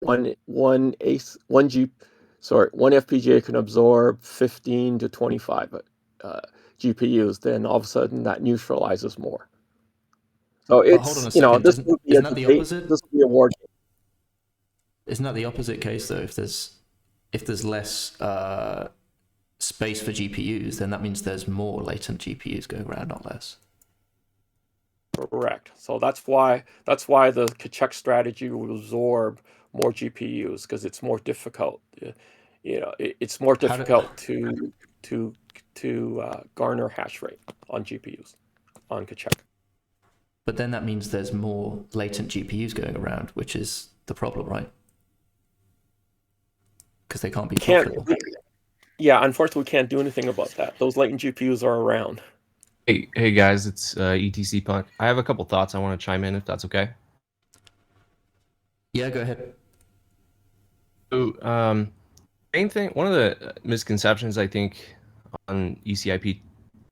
one FPGA can absorb 15 to 25 GPUs, then all of a sudden that neutralizes more. So But hold on a second. this would be isn't that the opposite? This would be a war game. Isn't that the opposite case though? If there's less space for GPUs, then that means there's more latent GPUs going around, not less. Correct. So that's why the Kachek strategy will absorb more GPUs, because it's more difficult. It's more difficult to garner hash rate on GPUs on Kachek. But then that means there's more latent GPUs going around, which is the problem, right? Because they can't be profitable. Yeah, unfortunately, we can't do anything about that. Those latent GPUs are around. Hey guys, it's ETC Punk. I have a couple thoughts I want to chime in, if that's okay. Yeah, go ahead. So, main thing, one of the misconceptions I think on ECIP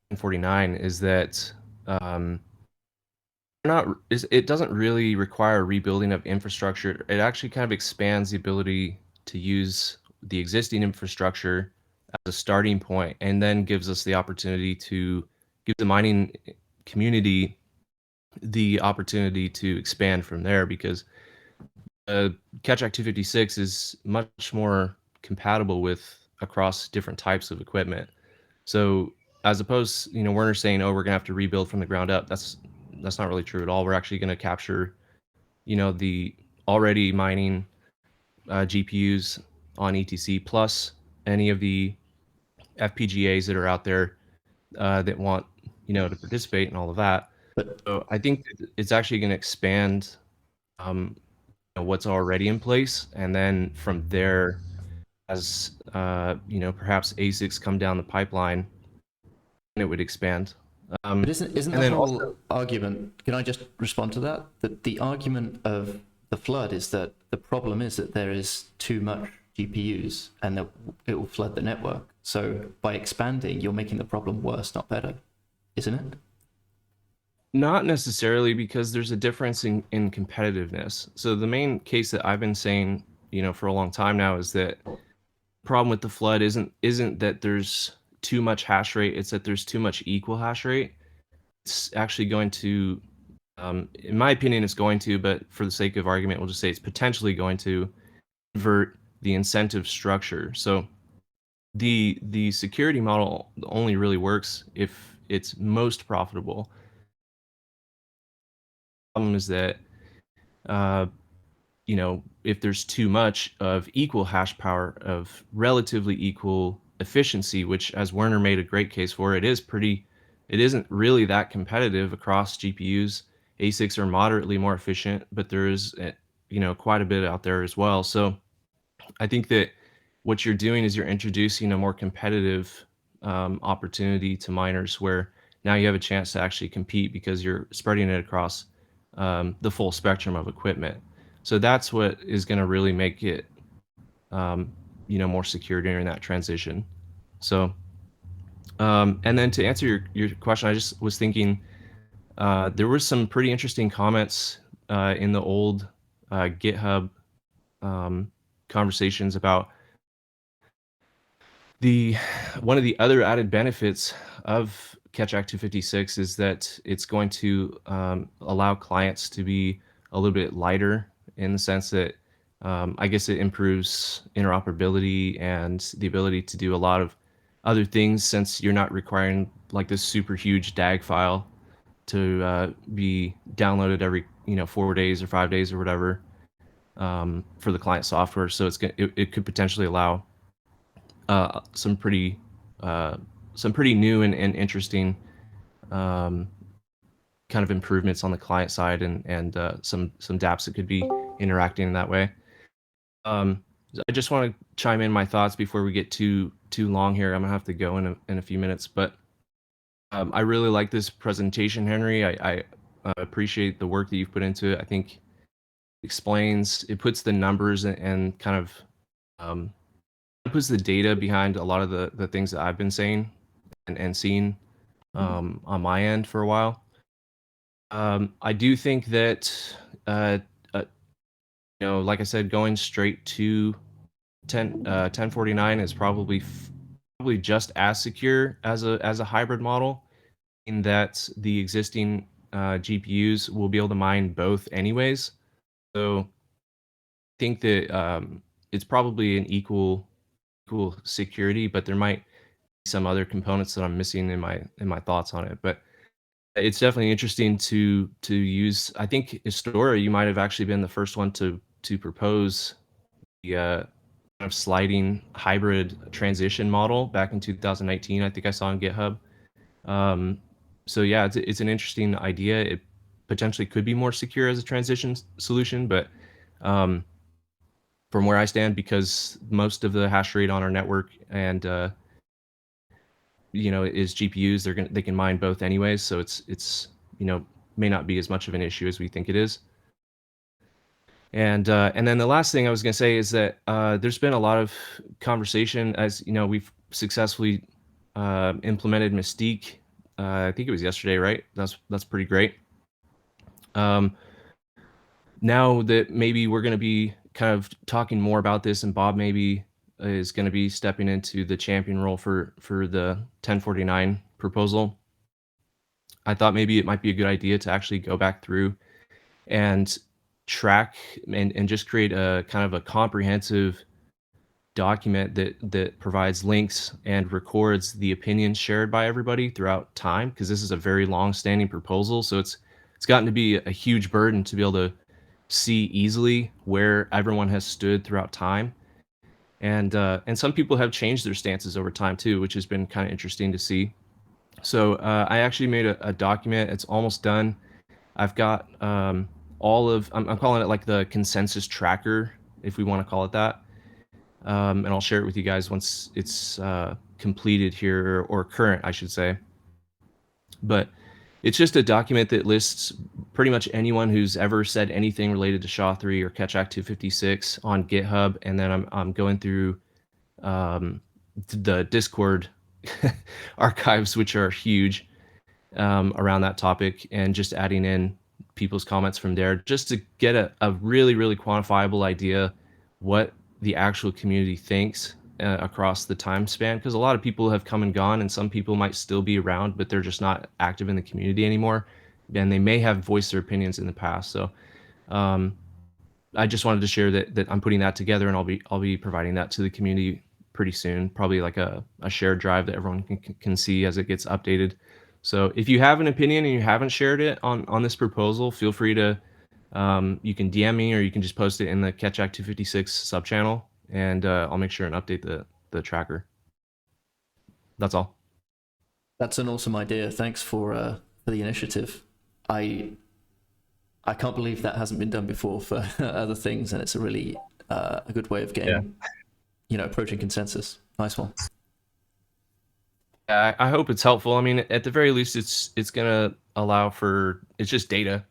1049 is that it doesn't really require rebuilding of infrastructure. It actually kind of expands the ability to use the existing infrastructure as a starting point, and then gives us the opportunity to give the mining community the opportunity to expand from there, because Kachek 256 is much more compatible with across different types of equipment. So as opposed, Werner saying, "Oh, we're gonna have to rebuild from the ground up," that's not really true at all. We're actually going to capture, the already mining GPUs on ETC, plus any of the FPGAs that are out there that want to participate and all of that. But So I think it's actually going to expand what's already in place, and then from there, as perhaps Asics come down the pipeline, it would expand. but isn't and the then whole also, argument? Can I just respond to that? That the argument of the flood is that the problem is that there is too much GPUs and that it will flood the network. So by expanding, you're making the problem worse, not better, isn't it? not necessarily, because there's a difference in competitiveness. So the main case that I've been saying, for a long time now, is that the problem with the flood isn't that there's too much hash rate, it's that there's too much equal hash rate. It's actually going to, in my opinion, it's going to, but for the sake of argument, we'll just say it's potentially going to invert the incentive structure. So the security model only really works if it's most profitable. The problem is that if there's too much of equal hash power of relatively equal efficiency, which, as Werner made a great case for, it isn't really that competitive across GPUs. Asics are moderately more efficient, but there is quite a bit out there as well. So I think that what you're doing is you're introducing a more competitive opportunity to miners, where now you have a chance to actually compete because you're spreading it across the full spectrum of equipment. So that's what is going to really make it more secure during that transition. So and then to answer your question, I just was thinking there were some pretty interesting comments in the old GitHub conversations about one of the other added benefits of Ketchack 256 is that it's going to allow clients to be a little bit lighter, in the sense that I guess it improves interoperability and the ability to do a lot of other things, since you're not requiring like this super huge DAG file to be downloaded every 4 days or 5 days or whatever for the client software. So it could potentially allow some pretty new and interesting kind of improvements on the client side, and some dApps that could be interacting in that way. I just want to chime in my thoughts before we get too long here. I'm gonna have to go in a few minutes, but I really like this presentation, Henry. I appreciate the work that you've put into it. I think it puts the numbers and kind of puts the data behind a lot of the things that I've been saying and seeing on my end for a while. I do think that like I said, going straight to 1049 is probably just as secure as a hybrid model, in that the existing GPUs will be able to mine both anyways. So I think that it's probably an equal security, but there might be some other components that I'm missing in my thoughts on it. But it's definitely interesting to use. I think Istora, you might have actually been the first one to propose the kind of sliding hybrid transition model back in 2019. I think I saw on GitHub. So yeah, it's an interesting idea. It potentially could be more secure as a transition solution, but from where I stand, because most of the hash rate on our network and is GPUs, they can mine both anyways, so it's may not be as much of an issue as we think it is. And then the last thing I was going to say is that there's been a lot of conversation, as we've successfully implemented Mystique. I think it was yesterday, right? That's pretty great. Now that maybe we're going to be kind of talking more about this, and Bob maybe is going to be stepping into the champion role for the 1049 proposal, I thought maybe it might be a good idea to actually go back through and track and just create a kind of a comprehensive document that provides links and records the opinions shared by everybody throughout time, because this is a very long-standing proposal. So it's gotten to be a huge burden to be able to see easily where everyone has stood throughout time. And some people have changed their stances over time too, which has been kind of interesting to see. So I actually made a document. It's almost done. I've got all of, I'm calling it like the consensus tracker, if we want to call it that. And I'll share it with you guys once it's completed here, or current, I should say. But it's just a document that lists pretty much anyone who's ever said anything related to SHA3 or Catch Act 256 on GitHub. And then I'm going through the Discord archives, which are huge, around that topic, and just adding in people's comments from there, just to get a really, really quantifiable idea what the actual community thinks across the time span, because a lot of people have come and gone, and some people might still be around, but they're just not active in the community anymore, and they may have voiced their opinions in the past. So I just wanted to share that I'm putting that together, and I'll be providing that to the community pretty soon, probably like a shared drive that everyone can see as it gets updated. So if you have an opinion and you haven't shared it on this proposal, feel free to, you can DM me, or you can just post it in the Catch Act 256 subchannel, and I'll make sure and update the tracker. That's all. That's an awesome idea. Thanks for the initiative. I can't believe that hasn't been done before for other things, and it's a really a good way of getting, approaching consensus. Nice one. I hope it's helpful. I mean, at the very least, it's gonna allow for, it's just data.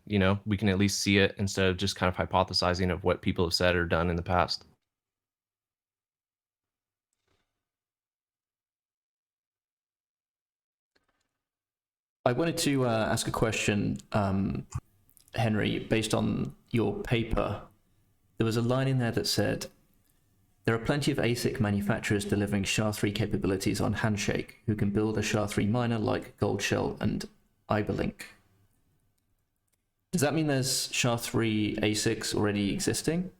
We can at least see it instead of just kind of hypothesizing of what people have said or done in the past. I wanted to ask a question, Henry, based on your paper. There was a line in there that said, there are plenty of ASIC manufacturers delivering SHA3 capabilities on Handshake who can build a SHA3 miner like Goldshell and Iberlink. Does that mean there's SHA3 ASICs already existing?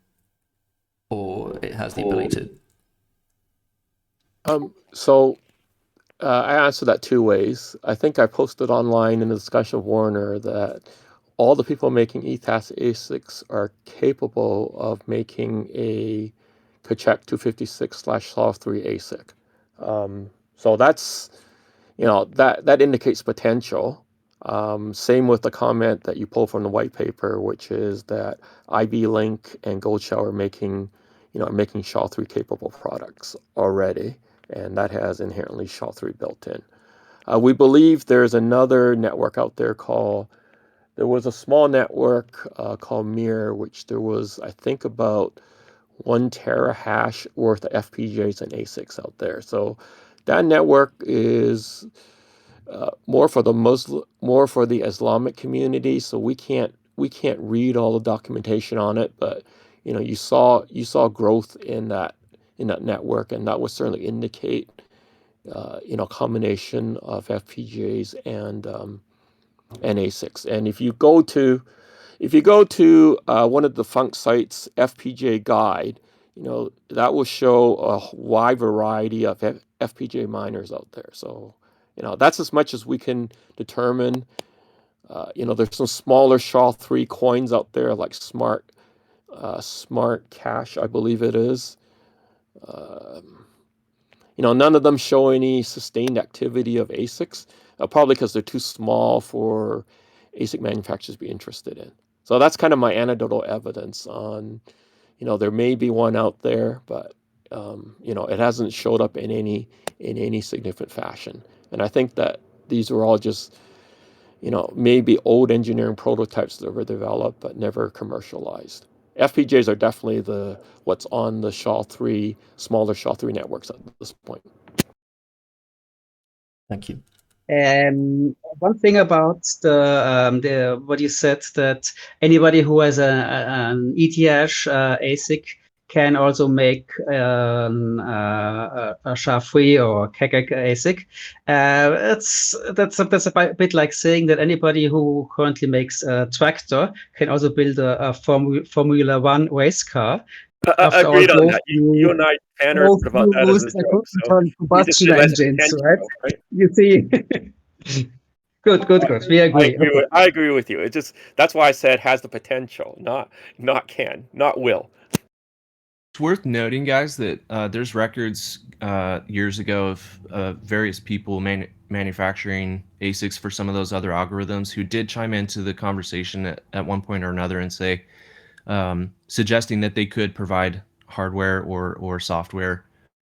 Or it has the ability to? I answer that two ways. I think I posted online in the discussion of Warner that all the people making ETAS ASICs are capable of making a Kachek 256/SHA3 ASIC. So that's, that indicates potential. Same with the comment that you pulled from the white paper, which is that Iberlink and Goldshell are making SHA3 capable products already, and that has inherently SHA3 built in. We believe there's another network out there there was a small network called Mirror, which there was, I think, about 1 terahash worth of FPGAs and ASICs out there. So that network is more for the Islamic community. So we can't read all the documentation on it, but you saw growth in that network, and that would certainly indicate combination of FPGAs and ASICs. And if you go to one of the Funk sites, FPGA Guide, that will show a wide variety of FPGA miners out there. So, that's as much as we can determine. There's some smaller SHA3 coins out there, like Smart Cash, I believe it is. None of them show any sustained activity of ASICs, probably because they're too small for ASIC manufacturers to be interested in. So that's kind of my anecdotal evidence on, there may be one out there, but it hasn't showed up in any significant fashion. And I think that these were all just, maybe old engineering prototypes that were developed but never commercialized. FPGAs are definitely what's on the SHA3, smaller SHA3 networks at this point. Thank you. One thing about the what you said, that anybody who has an ETH ASIC can also make a SHA3 or KEKEK ASIC. That's a bit like saying that anybody who currently makes a tractor can also build a Formula One race car. Agreed on that. You and I bantered about that as a joke. So combustion engines, right? You see. Good. We agree. I agree with you. That's why I said has the potential, not can, not will. It's worth noting, guys, that there's records years ago of various people manufacturing ASICs for some of those other algorithms who did chime into the conversation at one point or another and say, suggesting that they could provide hardware or software,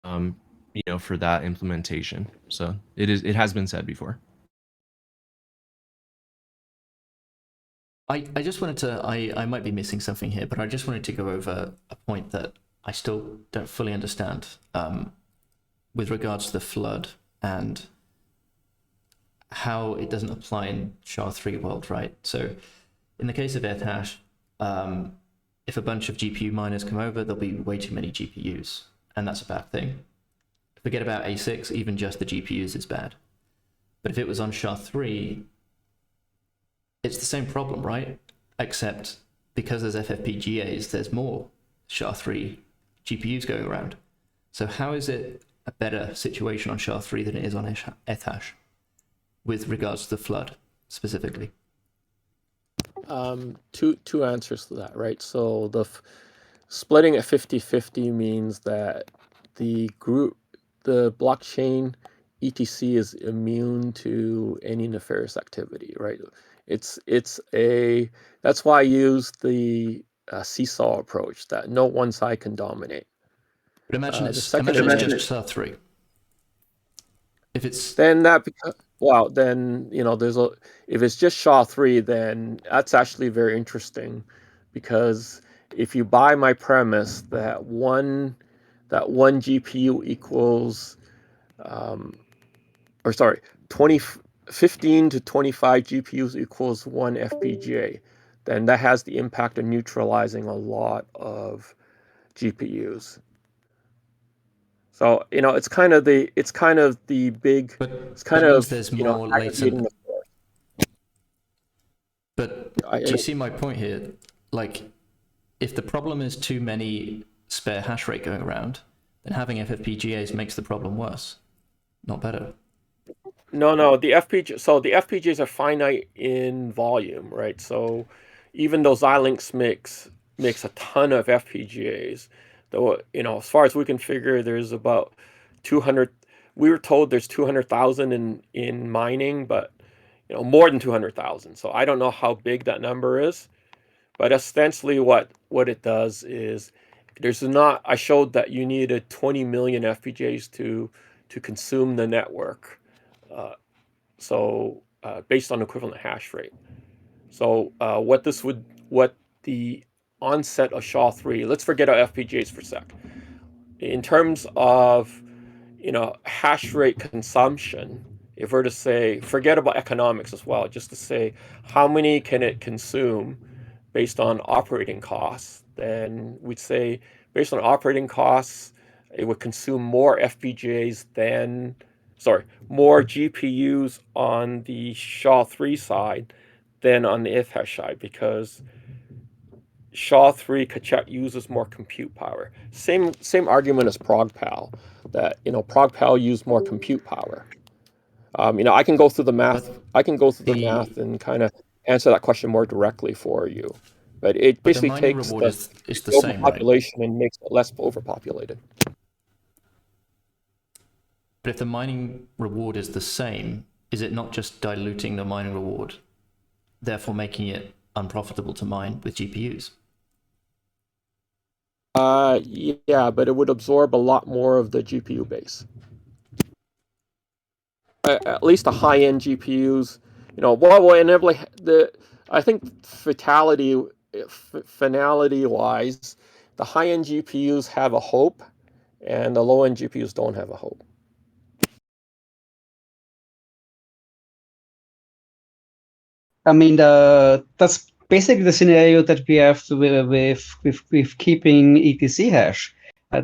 for that implementation. So it has been said before. I just wanted to, I might be missing something here, but I just wanted to go over a point that I still don't fully understand with regards to the flood and how it doesn't apply in SHA3 world, right? So in the case of Ethash, if a bunch of GPU miners come over, there'll be way too many GPUs, and that's a bad thing. Forget about Asics, even just the GPUs is bad. But if it was on SHA3, it's the same problem, right? Except because there's FFPGAs, there's more SHA3 GPUs going around. So how is it a better situation on SHA3 than it is on Ethash with regards to the flood specifically? Two answers to that, right? So the splitting at 50-50 means that the blockchain ETC is immune to any nefarious activity, right? That's why I use the seesaw approach, that no one side can dominate. But imagine it's just SHA3. If it's then that becomes, well, then if it's just SHA3, then that's actually very interesting, because if you buy my premise that one GPU equals 15 to 25 GPUs equals one FPGA, then that has the impact of neutralizing a lot of GPUs. So it's kind of the big. But it's kind that of means there's more latent. But do you see my point here? Like, if the problem is too many spare hash rate going around, then having FFPGAs makes the problem worse, not better. No, the FPGAs are finite in volume, right? So even though Xilinx makes a ton of FPGAs, though, as far as we can figure, there's about 200. We were told there's 200,000 in mining, but more than 200,000. So I don't know how big that number is, but essentially what it does is I showed that you needed 20 million FPGAs to consume the network. Based on equivalent hash rate. So what the onset of SHA3, let's forget our FPGAs for a sec. In terms of hash rate consumption, if we're to say, forget about economics as well, just to say how many can it consume based on operating costs, then we'd say based on operating costs, it would consume more more GPUs on the SHA3 side than on the Ethash side, because SHA3 uses more compute power. Same argument as PoW, that PoW use more compute power. I can go through the math. And kind of answer that question more directly for you. But it basically takes the overpopulation and makes it less overpopulated. But if the mining reward is the same, is it not just diluting the mining reward, therefore making it unprofitable to mine with GPUs? Yeah, but it would absorb a lot more of the GPU base. At least the high-end GPUs, what will enable I think finality-wise, the high-end GPUs have a hope, and the low-end GPUs don't have a hope. I mean, that's basically the scenario that we have with keeping ETC hash. The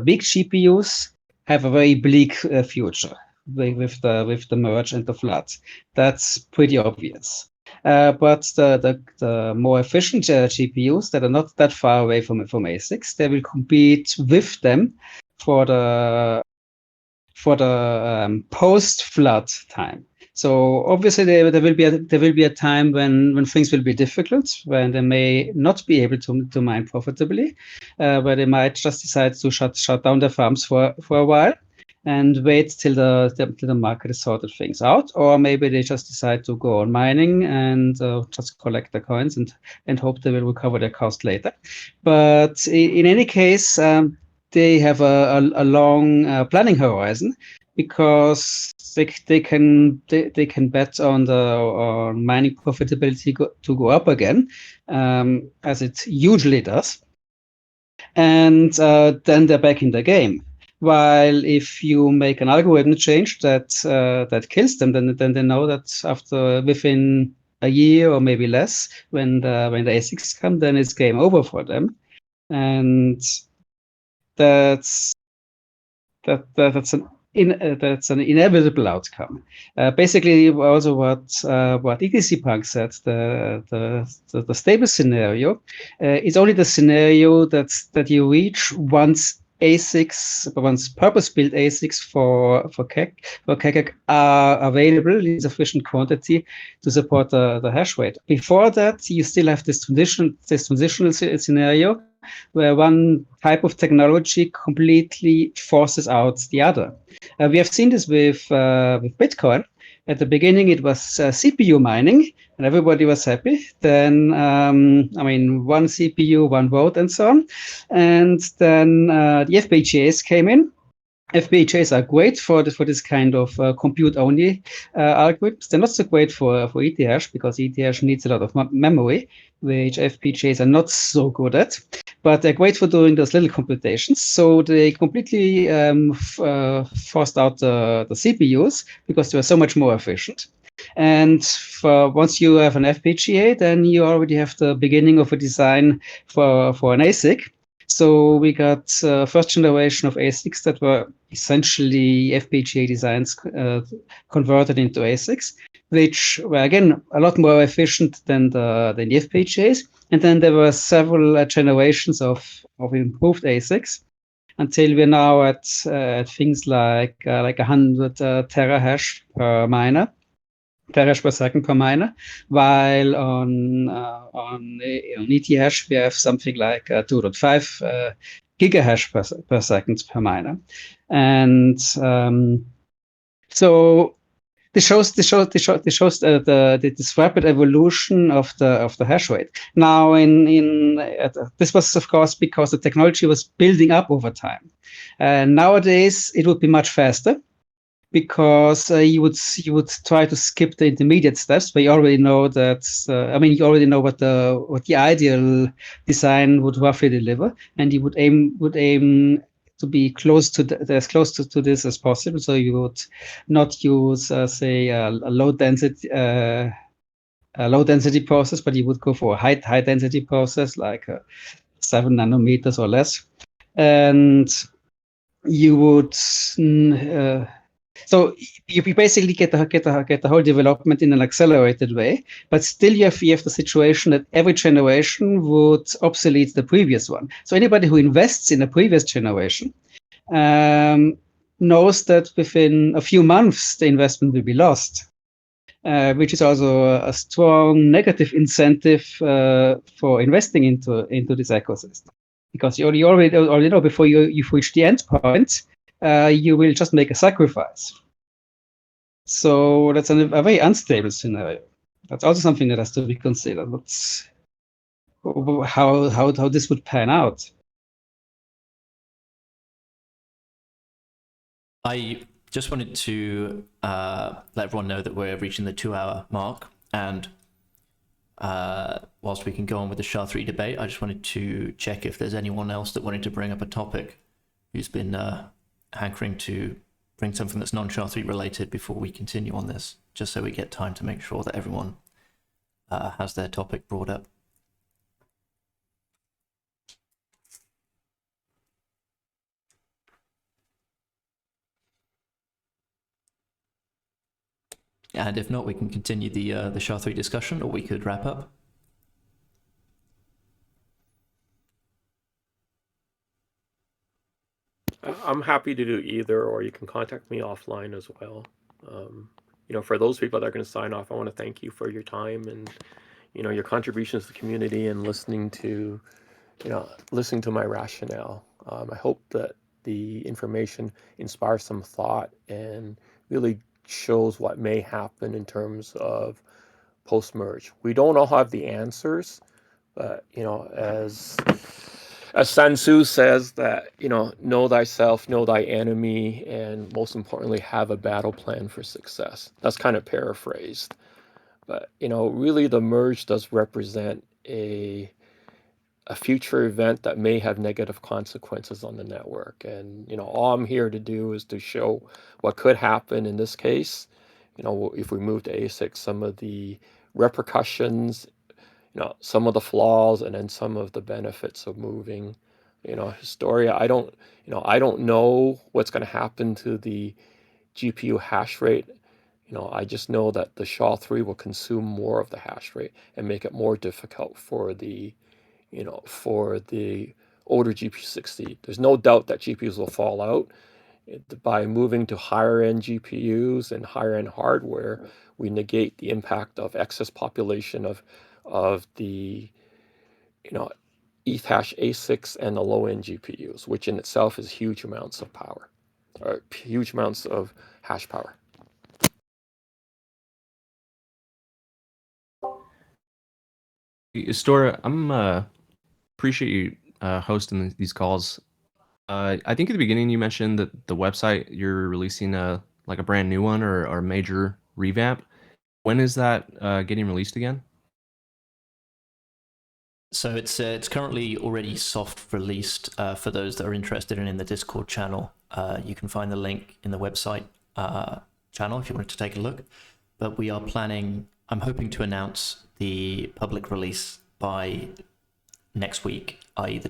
big GPUs have a very bleak future with the merge and the flood. That's pretty obvious. But the more efficient GPUs that are not that far away from Asics, they will compete with them for the post-flood time. So obviously there will be a time when things will be difficult, when they may not be able to mine profitably, where they might just decide to shut down their farms for a while and wait till the market has sorted things out, or maybe they just decide to go on mining and just collect the coins and hope they will recover their cost later. But in any case, they have a long planning horizon, because they can bet on mining profitability to go up again, as it usually does, and then they're back in the game. While if you make an algorithm change that kills them, then they know that within a year or maybe less, when the Asics come, then it's game over for them, and that's an inevitable outcome. Basically, also what ETC Punk said, the stable scenario is only the scenario that you reach once purpose-built ASICs for KEK are available in sufficient quantity to support the hash rate. Before that, you still have this transitional scenario where one type of technology completely forces out the other. We have seen this with Bitcoin. At the beginning, it was CPU mining, and everybody was happy. Then, one CPU, one vote, and so on. And then the FPGAs came in. FPGAs are great for this kind of compute-only algorithms. They're not so great for ETH, because ETH needs a lot of memory, which FPGAs are not so good at. But they're great for doing those little computations. So they completely forced out the CPUs, because they were so much more efficient. And once you have an FPGA, then you already have the beginning of a design for an ASIC. So we got first generation of ASICs that were essentially FPGA designs converted into ASICs, which were again a lot more efficient than the FPGAs. And then there were several generations of improved ASICs, until we're now at things like 100 terahash per miner. Terahash per second per miner, while on ETH we have something like 2.5 gigahash per second per miner, and so this shows this rapid evolution of the hash rate. Now, this was of course because the technology was building up over time. Nowadays, it would be much faster, because you would try to skip the intermediate steps, but you already know that. You already know what the ideal design would roughly deliver, and you would aim to be close to as close to this as possible. So you would not use a low density process, but you would go for a high density process like 7 nanometers or less, and you would. So you basically get the whole development in an accelerated way, but still you have the situation that every generation would obsolete the previous one. So anybody who invests in a previous generation knows that within a few months the investment will be lost, which is also a strong negative incentive for investing into this ecosystem, because you already know before you've reached the end point. You will just make a sacrifice. So that's a very unstable scenario. That's also something that has to be considered. That's how this would pan out. I just wanted to let everyone know that we're reaching the 2-hour mark, and whilst we can go on with the SHA3 debate, I just wanted to check if there's anyone else that wanted to bring up a topic who's been hankering to bring something that's non-SHA3 related before we continue on this, just so we get time to make sure that everyone has their topic brought up. And if not, we can continue the SHA3 discussion, or we could wrap up. I'm happy to do either, or you can contact me offline as well. for those people that are going to sign off, I want to thank you for your time and, your contributions to the community and listening to my rationale. I hope that the information inspires some thought and really shows what may happen in terms of post-merge. We don't all have the answers, but as Sun Tzu says that, know thyself, know thy enemy, and most importantly, have a battle plan for success. That's kind of paraphrased. But, really the merge does represent a future event that may have negative consequences on the network. And, all I'm here to do is to show what could happen in this case. If we move to Asics, some of the repercussions, some of the flaws, and then some of the benefits of moving. Historia, I don't know what's going to happen to the GPU hash rate. I just know that the SHA3 will consume more of the hash rate and make it more difficult for the older GPUs to succeed. There's no doubt that GPUs will fall out. By moving to higher end GPUs and higher end hardware, we negate the impact of excess population of the ETH hash Asics and the low end GPUs, which in itself is huge amounts of power, or huge amounts of hash power. Astora, I'm appreciate you hosting these calls. I think at the beginning you mentioned that the website you're releasing a brand new one or a major revamp. When is that getting released again? So it's currently already soft released for those that are interested in the Discord channel. You can find the link in the website channel if you wanted to take a look. But we are planning, I'm hoping to announce the public release by next week, i.e.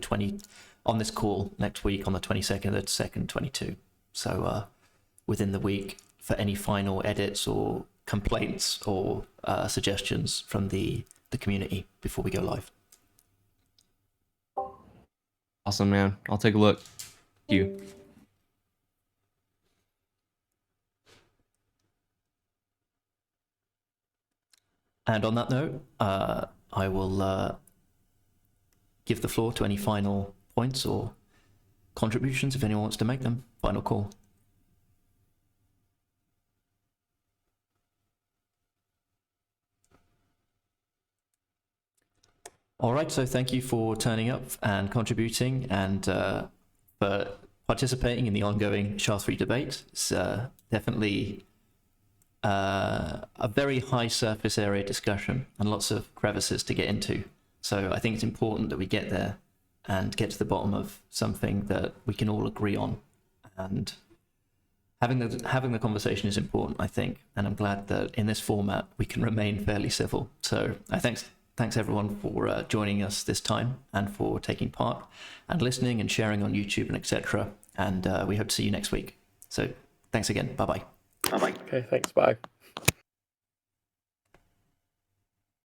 on this call next week on the 22nd of 2nd, 22. So within the week, for any final edits or complaints or suggestions from the community before we go live. Awesome, man. I'll take a look. Thank you. And on that note, I will give the floor to any final points or contributions if anyone wants to make them. Final call. All right, so thank you for turning up and contributing and for participating in the ongoing SHA3 debate. It's definitely a very high surface area discussion and lots of crevices to get into. So I think it's important that we get there and get to the bottom of something that we can all agree on. And having the conversation is important, I think. And I'm glad that in this format we can remain fairly civil. So thanks everyone for joining us this time and for taking part and listening and sharing on YouTube and etc. And we hope to see you next week. So thanks again. Bye-bye. Okay, thanks. Bye.